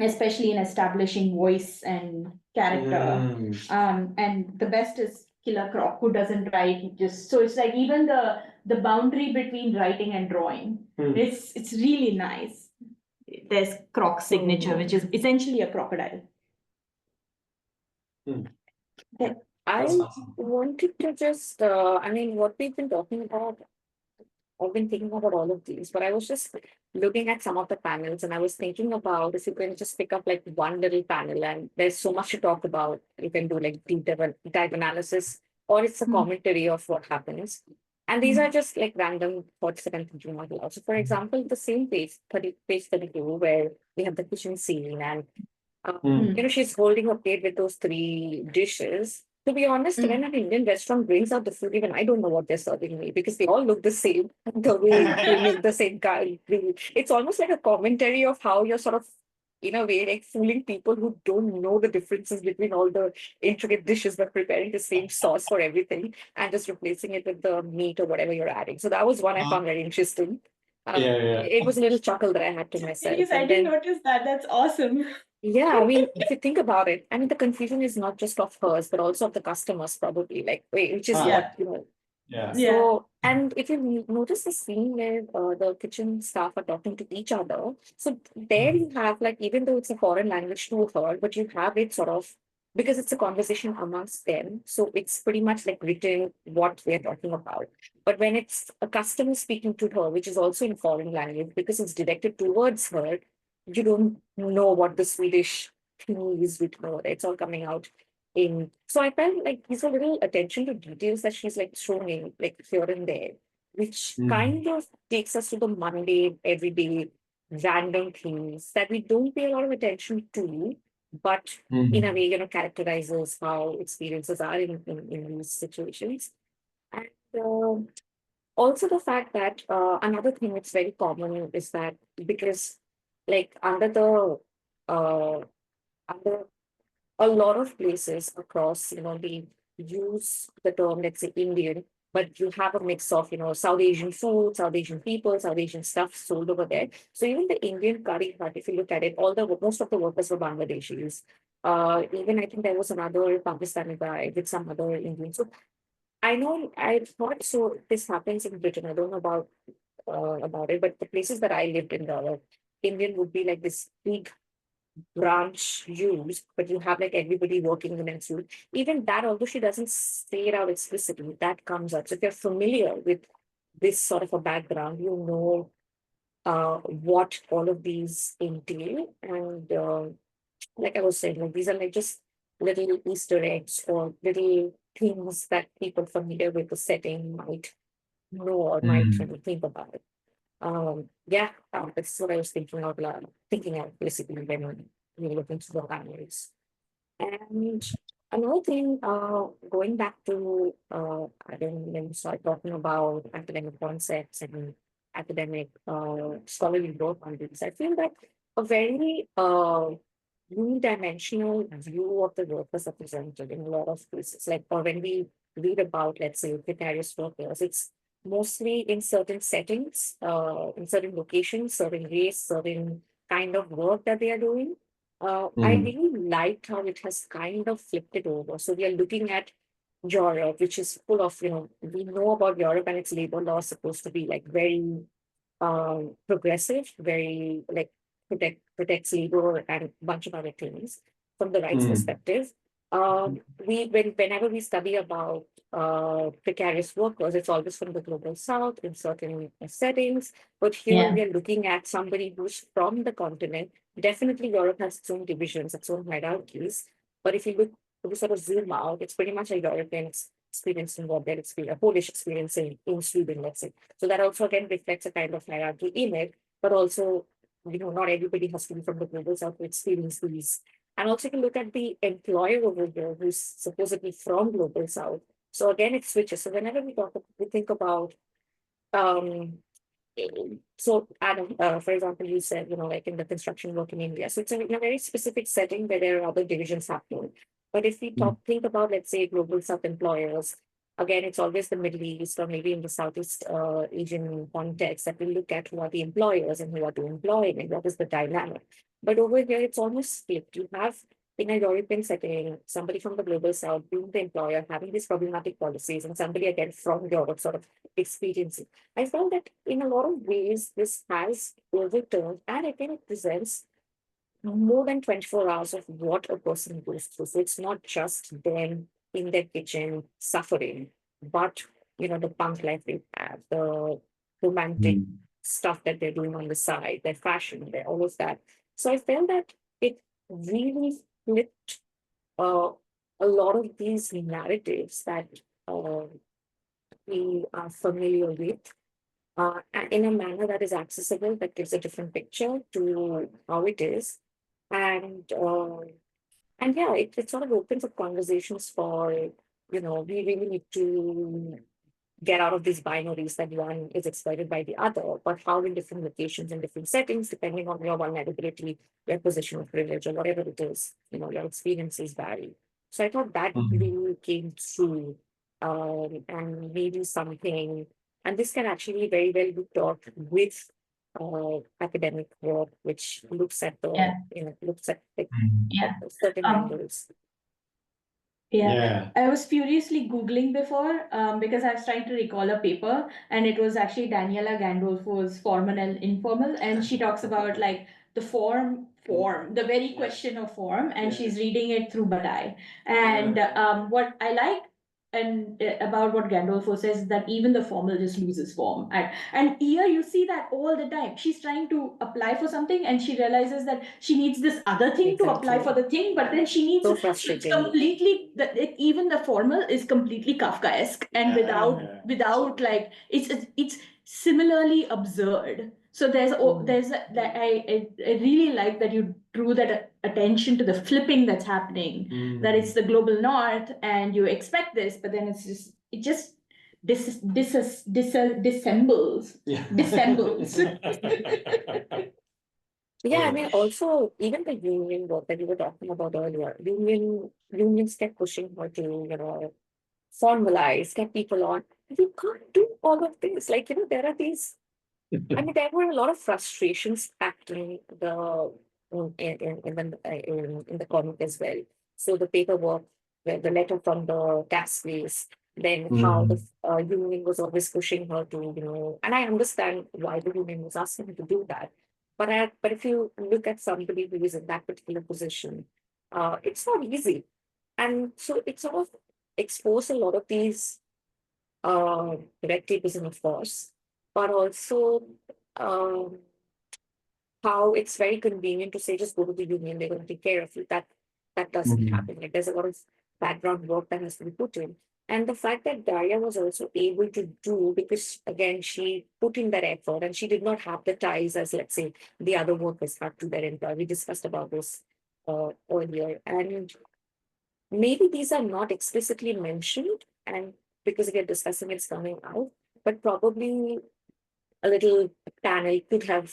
Especially in establishing voice and character. And the best is Killer Croc, who doesn't write. He just, so it's like even the boundary between writing and drawing. It's really nice. There's Croc's signature, which is essentially a crocodile. I awesome. wanted to just, I mean, what we've been talking about, I've been thinking about all of these, but I was just looking at some of the panels and I was thinking about if you can just pick up like one little panel and there's so much to talk about. You can do like deep dive analysis, or it's a commentary of what happens. And these are just like random thoughts that I'm thinking out loud. So for example, the same page, page 32, where we have the kitchen scene and she's holding a plate with those 3 dishes. To be honest, when an Indian restaurant brings out the food, even I don't know what they're serving me because they all look the same. The way they make the same kind. It's almost like a commentary of how you're sort of, in a way, like fooling people who don't know the differences between all the intricate dishes, but preparing the same sauce for everything and just replacing it with the meat or whatever you're adding. So that was one I found very interesting. It was a little chuckle that I had to myself. Yes, I didn't notice that. That's awesome. Yeah, I mean, if you think about it, I mean, the confusion is not just of hers, but also of the customers, probably. Like, wait, which is what, Yeah. So, and if you notice the scene where the kitchen staff are talking to each other, so there you have, like, even though it's a foreign language to her, but you have it sort of, because it's a conversation amongst them. So it's pretty much like written what they're talking about. But when it's a customer speaking to her, which is also in foreign language, because it's directed towards her, you don't know what the Swedish thing is with her. It's all coming out in. So I felt like these are little attention to details that she's like showing like here and there, which kind of takes us to the mundane, everyday, random things that we don't pay a lot of attention to, but in a way, characterizes how experiences are in these situations. And also the fact that another thing that's very common is that because like under a lot of places across, they use the term, let's say Indian, but you have a mix of, South Asian food, South Asian people, South Asian stuff sold over there. So even the Indian curry hut, if you look at it, most of the workers were Bangladeshis. Even I think there was another Pakistani guy with some other Indian. So I thought so. This happens in Britain. I don't know about it, but the places that I lived in, the Indian would be like this big branch used, but you have like everybody working in a suit. Even that, although she doesn't say it out explicitly, that comes out. So if you're familiar with this sort of a background, you know what all of these entail. And like I was saying, like these are like just little Easter eggs or little things that people familiar with the setting might know or might think about it. That's what I was thinking out loud, thinking out basically when we look into the language. And another thing, going back to, I don't when we start talking about academic concepts and academic scholarly work on this, I feel that a very unidimensional view of the workers are presented in a lot of cases. Like, or when we read about, let's say, precarious workers, it's mostly in certain settings, in certain locations, certain race, certain kind of work that they are doing. I Mm. really liked how it has kind of flipped it over. So we are looking at Europe, which is full of, we know about Europe and its labor law supposed to be like very progressive, very like protects labor and a bunch of other things from the rights Mm. perspective. Whenever we study about precarious workers, it's always from the global south in certain settings. But here Yeah. we are looking at somebody who's from the continent. Definitely, Europe has its own divisions, its own hierarchies. But if you look, if you sort of zoom out, it's pretty much a European experience in what their experience, a Polish experience in Sweden, let's say. So that also again reflects a kind of hierarchy in it, but also, not everybody has to be from the global south to experience these. And also you can look at the employer over here who's supposedly from global south. So again, it switches. So whenever we think about um so Adam, for example, you said, like in the construction work in India. So it's in a very specific setting where there are other divisions happening. But if we think about, let's say, global South employers, again, it's always the Middle East or maybe in the Southeast Asian context that we look at who are the employers and who are the employing and what is the dynamic. But over here, it's almost split. You have in a European setting, somebody from the global South being the employer, having these problematic policies, and somebody again from Europe sort of experiencing. I found that in a lot of ways, this has overturned, and again, it presents more than 24 hours of what a person goes through. So it's not just them in their kitchen suffering, but, the punk life they have, the romantic Mm. stuff that they're doing on the side, their fashion, their all of that. So I felt that it really flipped uh, a lot of these narratives that uh, we are familiar with in a manner that is accessible, that gives a different picture to how it is. And and yeah, it sort of opens up conversations for, we really need to get out of these binaries that one is exploited by the other, but how in different locations and different settings, depending on your vulnerability, your position of privilege, or whatever it is, your experiences vary. So I thought that Mm. really came through, and maybe something, and this can actually very well be taught with academic work, which looks at Yeah. looks at like, Mm. Yeah. certain Um, angles. Yeah, Yeah. I was furiously Googling before because I was trying to recall a paper, and it was actually Daniela Gandolfo's Formal and Informal, and she talks about like the form, the very question of form, and she's reading it through Badai. And what I like about what Gandolfo says is that even the formal just loses form. And here you see that all the time. She's trying to apply for something, and she realizes that she needs this other thing to apply Exactly. for the thing, but then she needs So it's frustrating. completely even the formal is completely Kafkaesque and without like it's similarly absurd. So I really like that you drew that attention to the flipping that's happening. That it's the global north and you expect this, but then it just dissembles. Yeah. Dissembles. Yeah, I mean, also even the union work that you were talking about earlier, unions kept pushing her to, formalize, get people on. You can't do all of this. Like, there are these. I mean, there were a lot of frustrations packed in the in the comic as well. So the paperwork, the letter from the taxpayers, then how the Mm. union was always pushing her to, and I understand why the union was asking her to do that. But if you look at somebody who is in that particular position, it's not easy, and so it sort of exposed a lot of these red tapeism, of course, but also um, how it's very convenient to say just go to the union, they're going to take care of you. That doesn't Mm. happen. Like there's a lot of background work that has to be put in. And the fact that Daria was also able to do, because again, she put in that effort and she did not have the ties as, let's say, the other workers had to their employer. We discussed about this earlier. And maybe these are not explicitly mentioned, and because we are discussing it's coming out, but probably a little panel could have,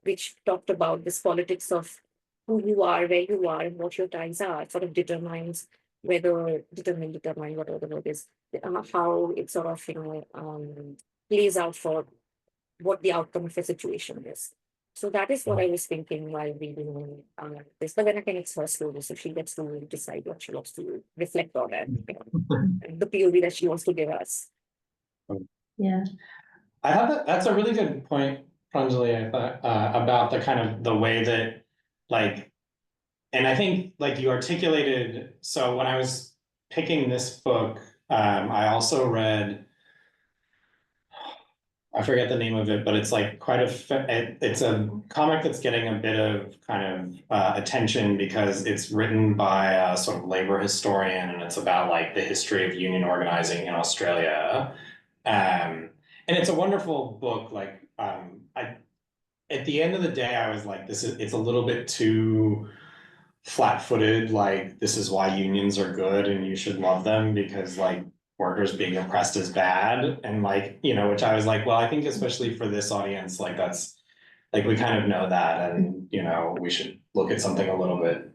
which talked about this politics of who you are, where you are, and what your ties are, sort of determines determine whatever the word is, how it sort of, plays out for what the outcome of a situation is. So that is what I was thinking while reading this. But then again, it's her story, so she gets to decide what she wants to reflect on and the POV that she wants to give us. Yeah. I have that's a really good point, Pranjali, I thought, about the kind of the way that, like, and I think like you articulated, so when I was picking this book, I also read, I forget the name of it, but it's like it's a comic that's getting a bit of kind of attention because it's written by a sort of labor historian, and it's about like the history of union organizing in Australia. And it's a wonderful book. Like, at the end of the day, I was like, it's a little bit too flat-footed. Like, this is why unions are good and you should love them because like workers being oppressed is bad. And like, which I was like, well, I think especially for this audience, like that's like, we kind of know that, and we should look at something a little bit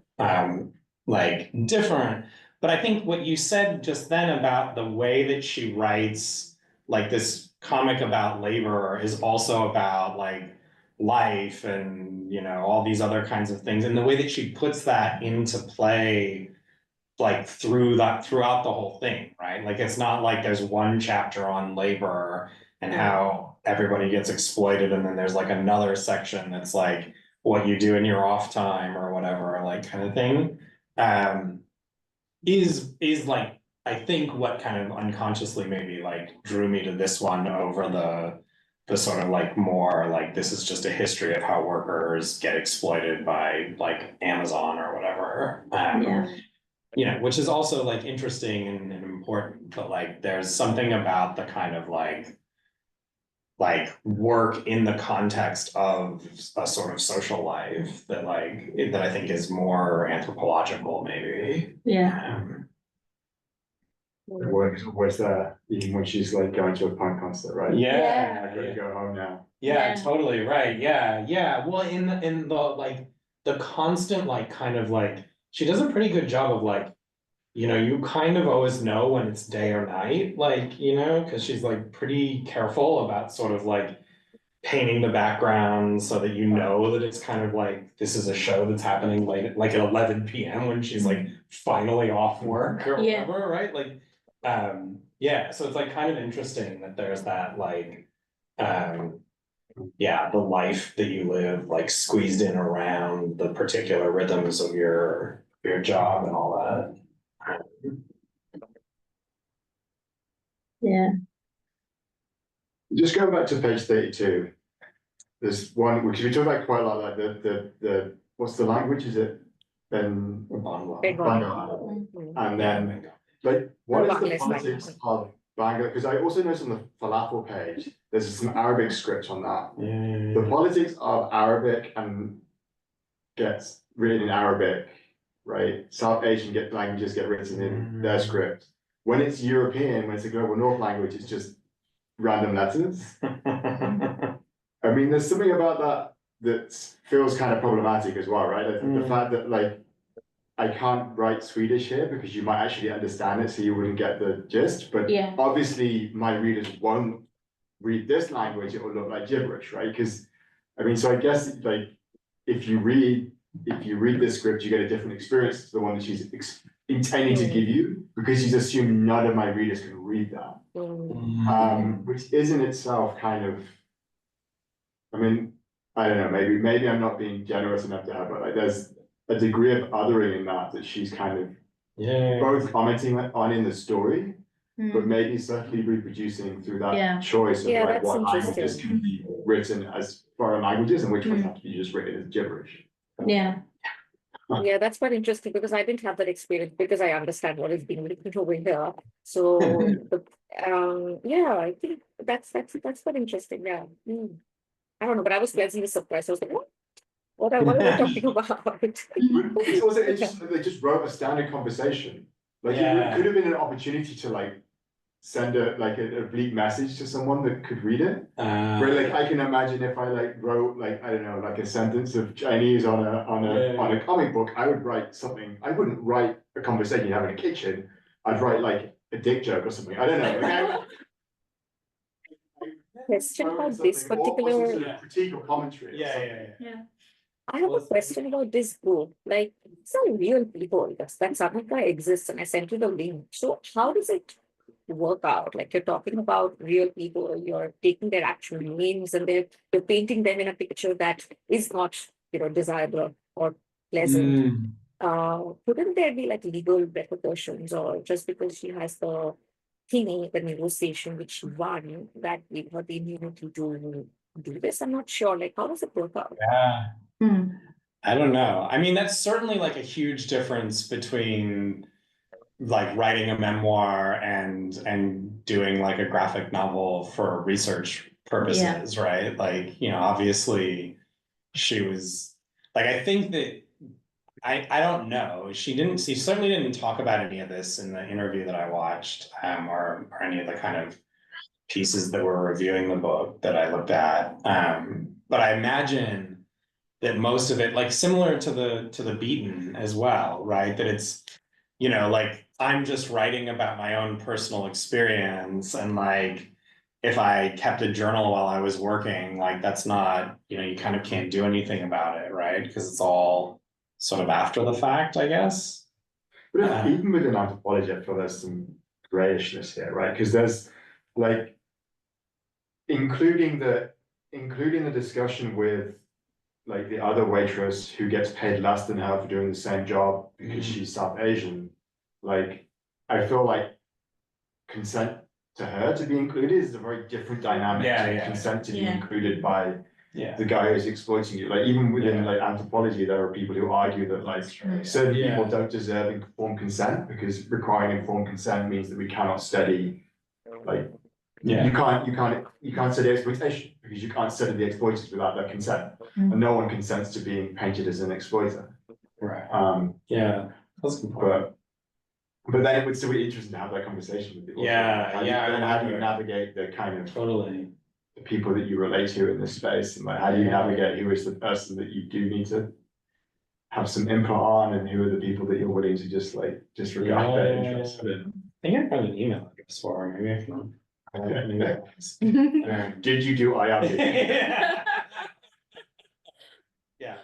like different. But I think what you said just then about the way that she writes, like this comic about labor is also about like life and all these other kinds of things, and the way that she puts that into play like throughout the whole thing, right? Like it's not like there's one chapter on labor and how everybody gets exploited, and then there's like another section that's like what you do in your off time or whatever, like kind of thing. Is like, I think what kind of unconsciously maybe like drew me to this one over the sort of like more like this is just a history of how workers get exploited by like Amazon or whatever. Which is also like interesting and important, but like there's something about the kind of like work in the context of a sort of social life that that I think is more anthropological maybe. Yeah. The work is always there, even when she's like going to a punk concert, right? Yeah. I've got to go home now. Yeah, Yeah. totally right. Yeah. Well, in the like the constant like kind of like she does a pretty good job of like, you kind of always know when it's day or night, like, because she's like pretty careful about sort of like painting the background so that that it's kind of like this is a show that's happening late, like at 11 p.m. when she's like finally off work or whatever, right? Like, so it's like kind of interesting that there's that like, the life that you live like squeezed in around the particular rhythms of your job and all that. Yeah. Just going back to page 32, there's one which we talk about quite a lot, like the what's the language? Is it Bengali? And then like what is the politics of Bangla? Because I also noticed on the falafel page, there's some Arabic script on that. The politics of Arabic and gets written in Arabic, right? South Asian languages get written in their script. When it's European, when it's a global North language, it's just random letters. I mean, there's something about that feels kind of problematic as well, right? The fact that like I can't write Swedish here because you might actually understand it, so you wouldn't get the gist. But obviously, my readers won't read this language; it will look like gibberish, right? Because I mean, so I guess like if you read this script, you get a different experience to the one that she's intending to give you, because she's assumed none of my readers can read that, which is in itself kind of. I mean, I don't know. Maybe I'm not being generous enough to her, but like there's a degree of othering in that she's kind of both commenting on in the story, but maybe certainly reproducing through that choice of like what languages can be written as foreign languages and which ones have to be just written as gibberish. Yeah. Yeah, that's quite interesting because I didn't have that experience because I understand what is being written over here. So, I think that's quite interesting. Yeah. I don't know, but I was pleasantly surprised. I was like, what? What are we talking about? It's also interesting that they just wrote a standard conversation. Like Yeah. it could have been an opportunity to like send an oblique message to someone that could read it. Where like I can imagine if I like wrote like I don't know like a sentence of Chinese on a comic book, I would write something. I wouldn't write a conversation you have in a kitchen. I'd write like a dick joke or something. I don't know. Like, Question about this or some particular. sort of critique or commentary. Or something. Yeah. I have a question about this book. Like, some real people, that Samarkand exists, and I sent you the link. So, how does it work out? Like, you're talking about real people, you're taking their actual names, and you're painting them in a picture that is not, desirable or pleasant. Couldn't there be like legal repercussions, or just because she has the thingy, the negotiation which she won, that gave her the immunity to do this? I'm not sure. Like, how does it work out? Yeah. Hmm. I don't know. I mean, that's certainly like a huge difference between like writing a memoir and doing like a graphic novel for research purposes, right? Like, obviously she was like, I think that I don't know. She certainly didn't talk about any of this in the interview that I watched, or any of the kind of pieces that were reviewing the book that I looked at. But I imagine that most of it, like similar to the Beaten as well, right? That it's, like I'm just writing about my own personal experience, and like if I kept a journal while I was working, like that's not, you kind of can't do anything about it, right? Because it's all sort of after the fact, I guess. But even within anthropology, I feel there's some grayishness here, right? Because there's like including the discussion with like the other waitress who gets paid less than her for doing the same job because she's South Asian. Like, I feel like consent to her to be included is a very different dynamic to consent to be included by the guy who's exploiting you. Like even within like anthropology, there are people who argue that like certain people don't deserve informed consent because requiring informed consent means that we cannot study like you can't study exploitation because you can't study the exploiters without their consent. And no one consents to being painted as an exploiter. Right. That's important. But then it would still be interesting to have that conversation with people. How do you navigate the kind of the people that you relate to in this space, and like how do you navigate who is the person that you do need to have some input on, and who are the people that you're willing to just like disregard their interest in? I think I found an email address for her. Maybe I can. Did you do IRB? Yeah.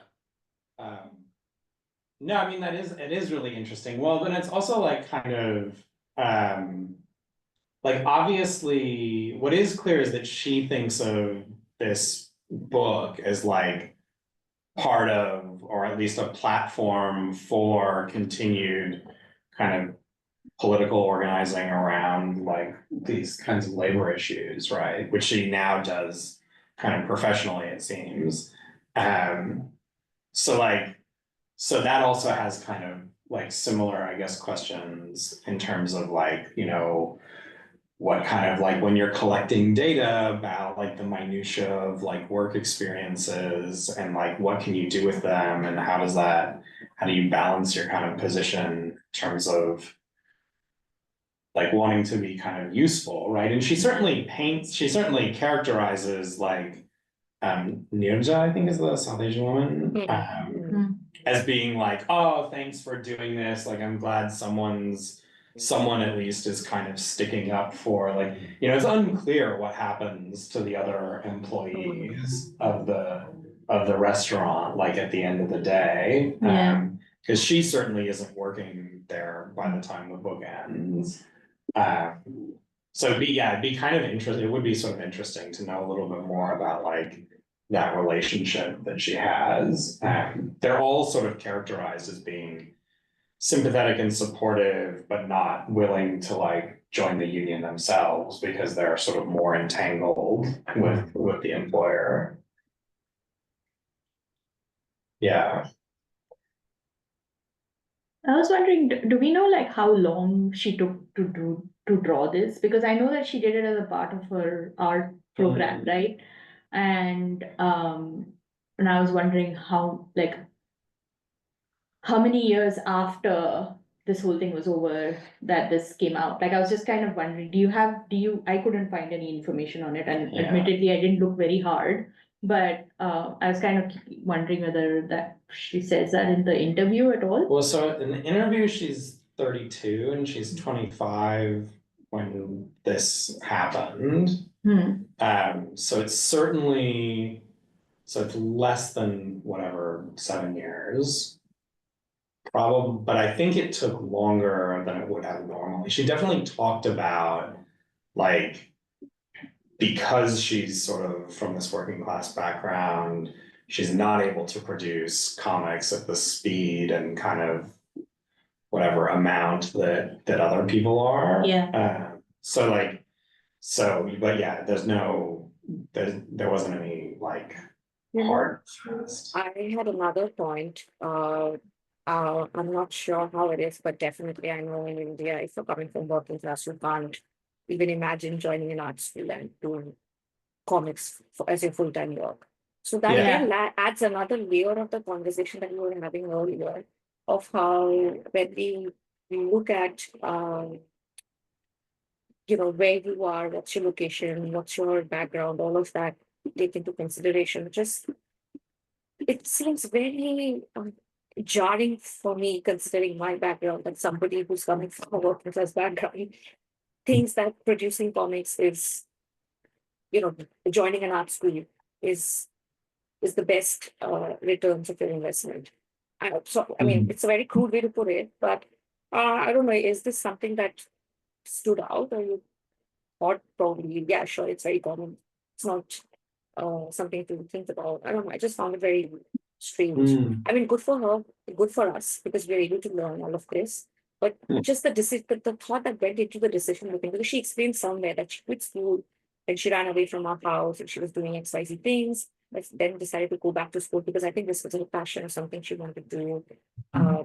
No, I mean it is really interesting. Well, then it's also like kind of like obviously what is clear is that she thinks of this book as like part of, or at least a platform for continued kind of political organizing around like these kinds of labor issues, right? Which she now does kind of professionally, it seems. So that also has kind of like similar, I guess, questions in terms of like, what kind of like when you're collecting data about like the minutia of like work experiences and like what can you do with them, and how do you balance your kind of position in terms of like wanting to be kind of useful, right? And she certainly characterizes like Nirja, I think is the South Asian woman, as being like, oh, thanks for doing this. Like, I'm glad someone at least is kind of sticking up for like, it's unclear what happens to the other employees of the restaurant, like at the end of the day. Because she certainly isn't working there by the time the book ends. So it'd be kind of interesting. It would be sort of interesting to know a little bit more about like that relationship that she has. They're all sort of characterized as being sympathetic and supportive, but not willing to like join the union themselves because they're sort of more entangled with the employer. Yeah. I was wondering, do we know like how long she took to draw this? Because I know that she did it as a part of her art program, right? And and I was wondering how many years after this whole thing was over that this came out. Like I was just kind of wondering, I couldn't find any information on it, and Yeah. admittedly I didn't look very hard, but I was kind of wondering whether that she says that in the interview at all. Well, so in the interview, she's 32 and she's 25 when this happened. So it's certainly, so it's less than whatever, 7 years. Probably, but I think it took longer than it would have normally. She definitely talked about, like, because she's sort of from this working class background, she's not able to produce comics at the speed and kind of whatever amount that other people are. Yeah. But yeah, there wasn't any like hard fast. I had another point. I'm not sure how it is, but definitely I know in India, if you're coming from working class, you can't even imagine joining an art school and doing comics as your full-time work. So that again adds another layer of the conversation that we were having earlier of how when we look at where you are, what's your location, what's your background, all of that take into consideration. Just it seems very jarring for me, considering my background, that somebody who's coming from a working class background thinks that producing comics is, joining an art school is the best returns of your investment. I mean, it's a very crude way to put it, but I don't know, is this something that stood out, or you thought probably, yeah, sure, it's very common. It's not something to think about. I don't know, I just found it very strange. I mean, good for her, good for us, because we're able to learn all of this. But just the thought that went into the decision making, because she explained somewhere that she quit school and she ran away from our house and she was doing XYZ things, but then decided to go back to school because I think this was her passion or something she wanted to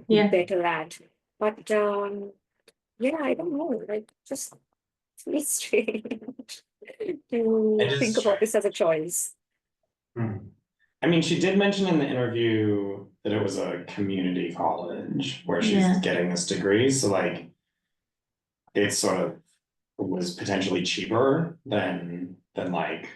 be better at. But yeah, I don't know, like just it's really strange to think about this as a choice. I mean, she did mention in the interview that it was a community college where she's getting this degree. So like, it sort of was potentially cheaper than like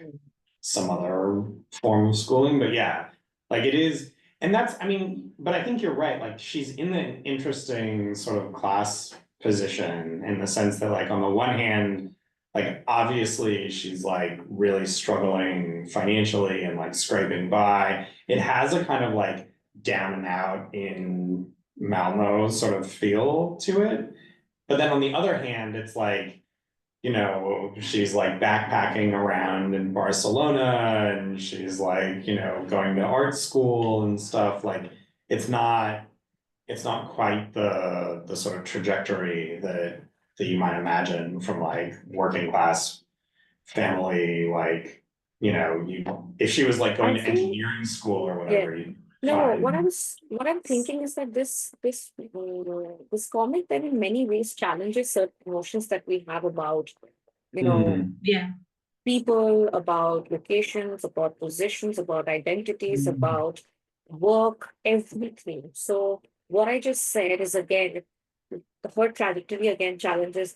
some other form of schooling. But yeah, like it is. And that's, I mean, but I think you're right. Like she's in an interesting sort of class position in the sense that like on the one hand, like obviously she's like really struggling financially and like scraping by. It has a kind of like down and out in Malmo sort of feel to it. But then on the other hand, it's like, she's like backpacking around in Barcelona and she's like, going to art school and stuff. Like it's not quite the sort of trajectory that you might imagine from like working class family, like, if she was like going to engineering school or whatever. No, what I'm thinking is that this comic then in many ways challenges certain notions that we have about, people, about locations, about positions, about identities, about work, everything. So what I just said is again, her trajectory again challenges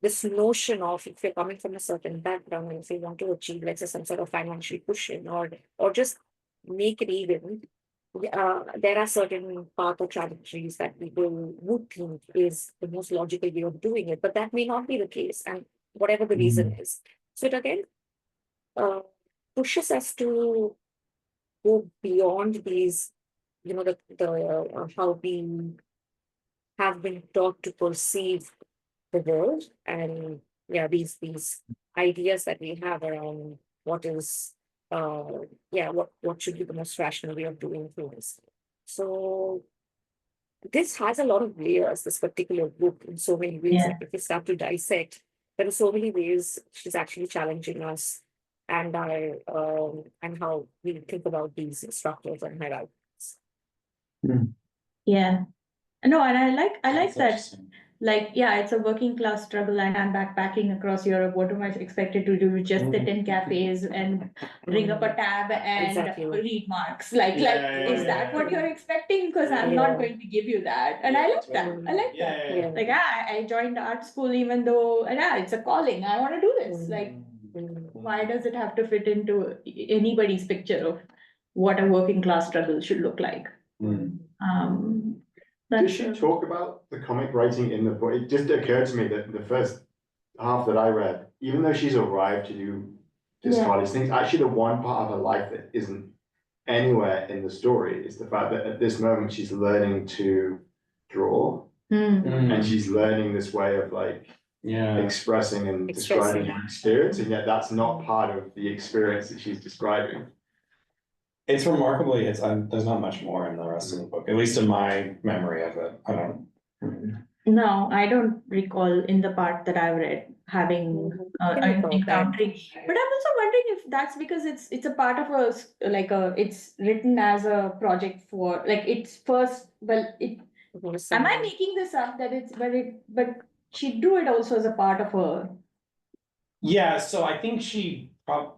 this notion of if you're coming from a certain background and if you want to achieve, let's say, some sort of financial cushion or just make it even, there are certain path or trajectories that people would think is the most logical way of doing it, but that may not be the case, and whatever the reason is. So it again pushes us to go beyond these, how we have been taught to perceive the world, and these ideas that we have around what is what should be the most rational way of doing things. So this has a lot of layers, this particular book, in so many ways. Like if we start to dissect, there are so many ways she's actually challenging us and and how we think about these structures and hierarchies. Yeah. No, and I like that like, yeah, it's a working class struggle and I'm backpacking across Europe. What am I expected to do? Just sit in cafes and ring up a tab and Exactly. read Marx? Like, is that what you're expecting? Because I'm Yeah. not going to give you that. And I like that. I like that. Yeah. Like, I joined art school even though, it's a calling. I want to do this. Like, why does it have to fit into anybody's picture of what a working class struggle should look like? Does That's she talk about the comic writing in the book? It just occurred to me that the first half that I read, even though she's arrived to do this Yeah. hardest things, actually the one part of her life that isn't anywhere in the story is the fact that at this moment she's learning to draw and she's learning this way of like expressing and describing her experience, and yet that's not part of the experience that she's describing. It's remarkably, there's not much more in the rest of the book, at least in my memory of it. I don't. No, I don't recall in the part that I've read having encountering. But I'm also wondering if that's because it's a part of it's written as a project for like it's first. Well, am I making this up that it's but she drew it also as a part of her. Yeah, so I think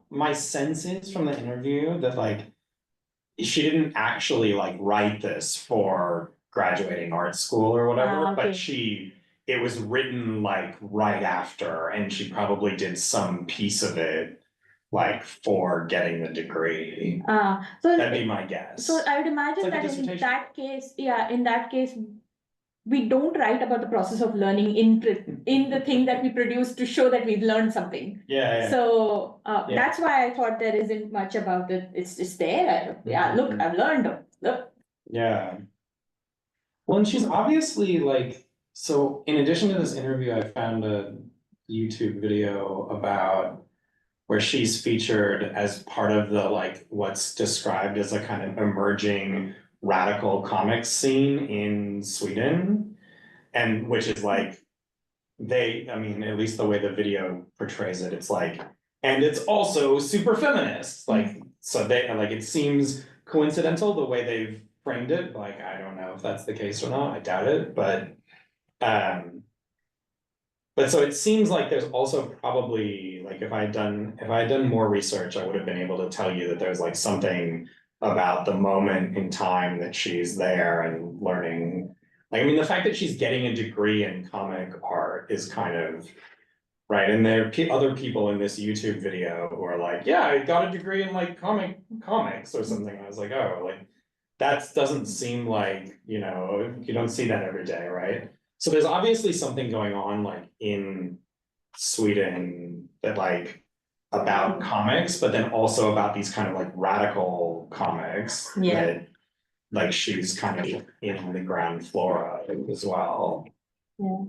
my sense is from the interview that like she didn't actually like write this for graduating art school or whatever, Okay. but it was written like right after, and she probably did some piece of it like for getting the degree. So that'd be my guess. So I would imagine like that in that case, we don't write about the process of learning in the thing that we produce to show that we've learned something. Yeah. So that's why I thought there isn't much about it. It's just there. Yeah, look, I've learned. Look. Yeah. Well, and she's obviously like, so in addition to this interview, I found a YouTube video about where she's featured as part of the like what's described as a kind of emerging radical comics scene in Sweden, and which is like I mean, at least the way the video portrays it, it's like, and it's also super feminist, like, so they like it seems coincidental the way they've framed it. Like, I don't know if that's the case or not, I doubt it, but so it seems like there's also probably like if I had done more research, I would have been able to tell you that there's like something about the moment in time that she's there and learning. Like, I mean, the fact that she's getting a degree in comic art is kind of right. And there are other people in this YouTube video who are like, yeah, I got a degree in like comics or something. I was like, oh, like that doesn't seem like, you don't see that every day, right? So there's obviously something going on like in Sweden that like about comics, but then also about these kind of like radical comics that like she's kind of in the ground floor of as well. Yeah.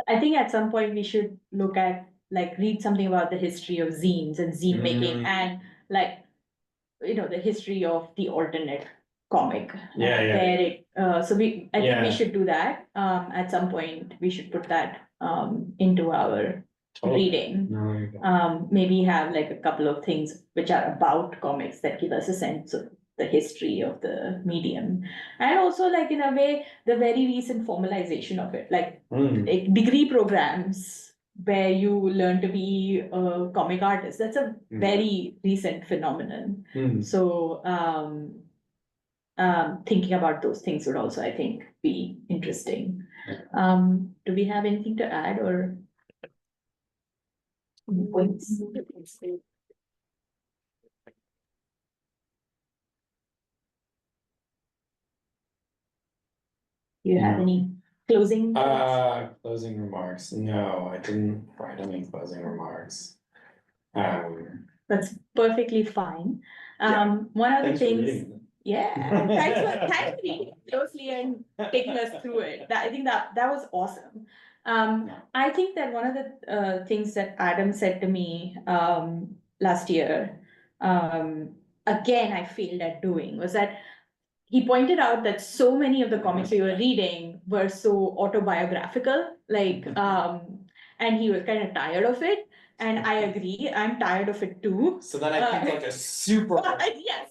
I think at some point we should look at read something about the history of zines and zine making and the history of the alternate comic. So I think we should do that. At some point we should put that into our reading. Maybe have like a couple of things which are about comics that give us a sense of the history of the medium, and also like in a way the very recent formalization of it, like degree programs where you learn to be a comic artist. That's a very recent phenomenon. So thinking about those things would also, I think, be interesting. Do we have anything to add or points? Do you have any closing? Closing remarks. No, I didn't write any closing remarks. That's perfectly fine. One of the things. Thanks for reading closely and taking us through it. I think that was awesome. I think that one of the things that Adam said to me last year, again I failed at doing, was that he pointed out that so many of the comics we were reading were so autobiographical, and he was kind of tired of it. And I agree, I'm tired of it too. So then I picked like a super yes.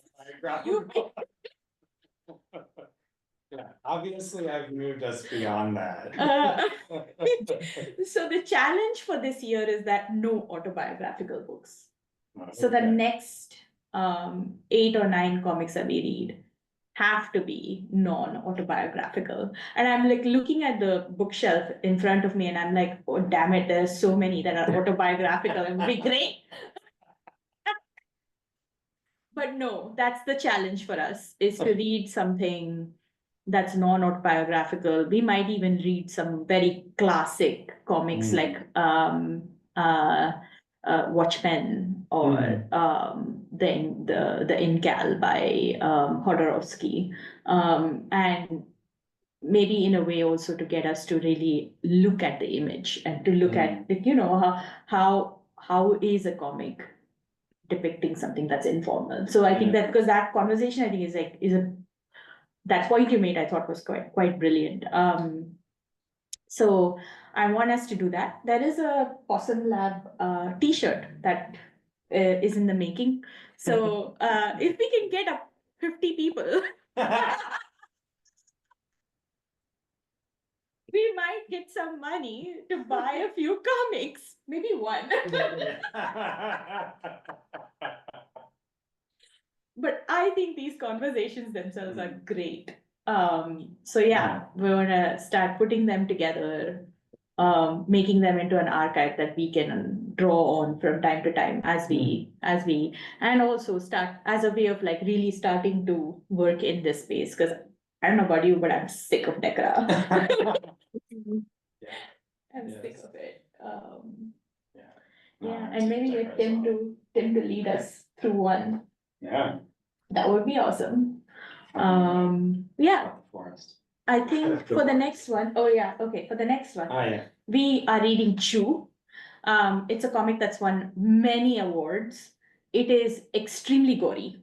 Yeah, obviously I've moved us beyond that. So the challenge for this year is that no autobiographical books. So the Okay. next 8 or 9 comics that we read have to be non-autobiographical. And I'm like looking at the bookshelf in front of me and I'm like, oh damn it, there's so many that are autobiographical. It would be great. But no, that's the challenge for us, is to read something that's non-autobiographical. We might even read some very classic comics like Watchmen or the Incal by Hodorowski, and maybe in a way also to get us to really look at the image and to look at, like, how is a comic depicting something that's informal. So I think that, because that conversation, I think, is a that point you made, I thought was quite brilliant. So I want us to do that. There is a PossumLab T-shirt that is in the making. So if we can get up 50 people, we might get some money to buy a few comics, maybe one. But I think these conversations themselves are great. So yeah, we want to start putting them together, making them into an archive that we can draw on from time to time as we, and also start as a way of like really starting to work in this space. Because I don't know about you, but I'm sick of Decra. I'm sick of it. Yeah, and maybe get Tim to lead us through one. Yeah. That would be awesome. Yeah, Forest. I think for the next one, oh yeah, okay, for the next one, Yeah. we are reading Chew. It's a comic that's won many awards. It is extremely gory.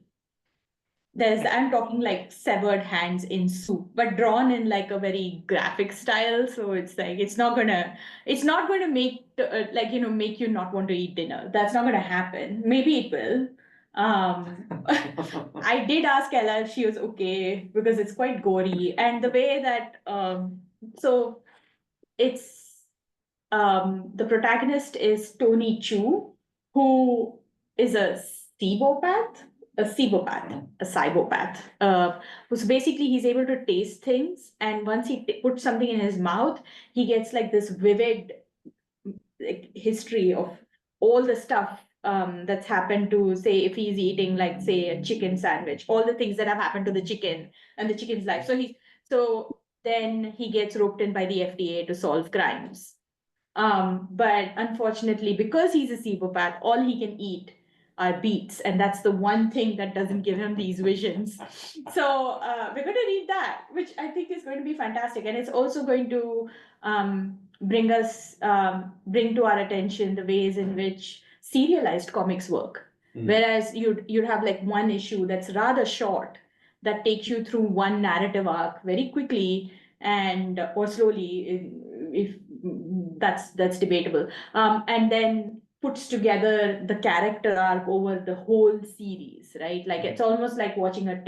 I'm talking like severed hands in soup, but drawn in like a very graphic style. So it's like, it's not going to make, make you not want to eat dinner. That's not going to happen. Maybe it will. I did ask Ella if she was okay, because it's quite gory. And the way that, so it's, the protagonist is Tony Chu, who is a psychopath. So basically, he's able to taste things, and once he puts something in his mouth, he gets like this vivid like history of all the stuff that's happened to, say, if he's eating, like, say, a chicken sandwich, all the things that have happened to the chicken and the chicken's life. So then he gets roped in by the FDA to solve crimes. But unfortunately, because he's a psychopath, all he can eat are beets, and that's the one thing that doesn't give him these visions. So we're going to read that, which I think is going to be fantastic, and it's also going to bring to our attention the ways in which serialized comics work. Whereas you'd have like one issue that's rather short that takes you through one narrative arc very quickly, and or slowly, if that's debatable, and then puts together the character arc over the whole series, right? Like it's almost like watching a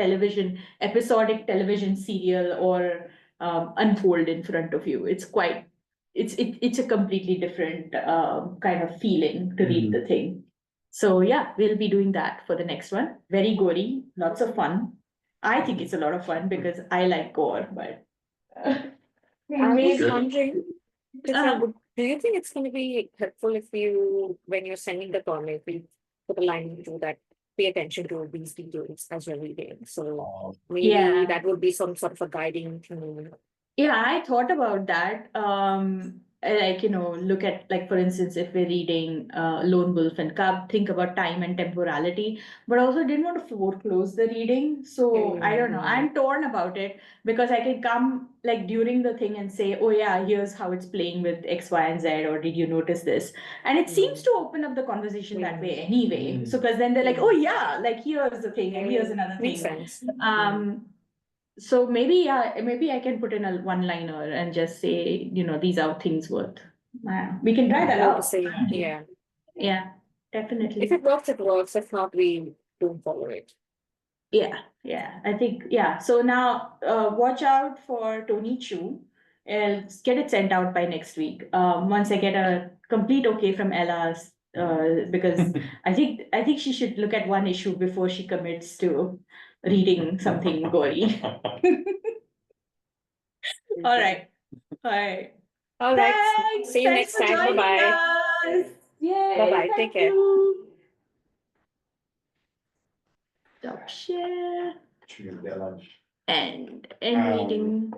episodic television serial or unfold in front of you. It's a completely different kind of feeling to read the thing. So yeah, we'll be doing that for the next one. Very gory, lots of fun. I think it's a lot of fun because I like gore, but I was Good. wondering, do you think it's going to be helpful if when you're sending the comic, we put a line to that, pay attention to these details as you're reading? So maybe Yeah. that would be some sort of a guiding thing. Yeah, I thought about that. Look at, like, for instance, if we're reading Lone Wolf and Cub, think about time and temporality, but also didn't want to foreclose the reading. So I don't know. I'm torn about it, because I can come like during the thing and say, oh yeah, here's how it's playing with X, Y, and Z, or did you notice this? And it seems to open up the conversation that way anyway. So because then they're like, oh yeah, like here's the thing, and here's another Makes thing. sense. So maybe I can put in a one-liner and just say, these are things worth. We can try that More to out. say, yeah. Yeah, definitely. If it works, it works. If not, we don't follow it. Yeah, I think, yeah, so now, watch out for Tony Chu. Get it sent out by next week, once I get a complete okay from Ella's, because I think she should look at one issue before she commits to reading something gory. All right, all right. All right. Thanks, See you thanks next for time. joining Bye-bye. us. Yay, Bye-bye. Take thank care. you. Stop share Should we get lunch? and end meeting.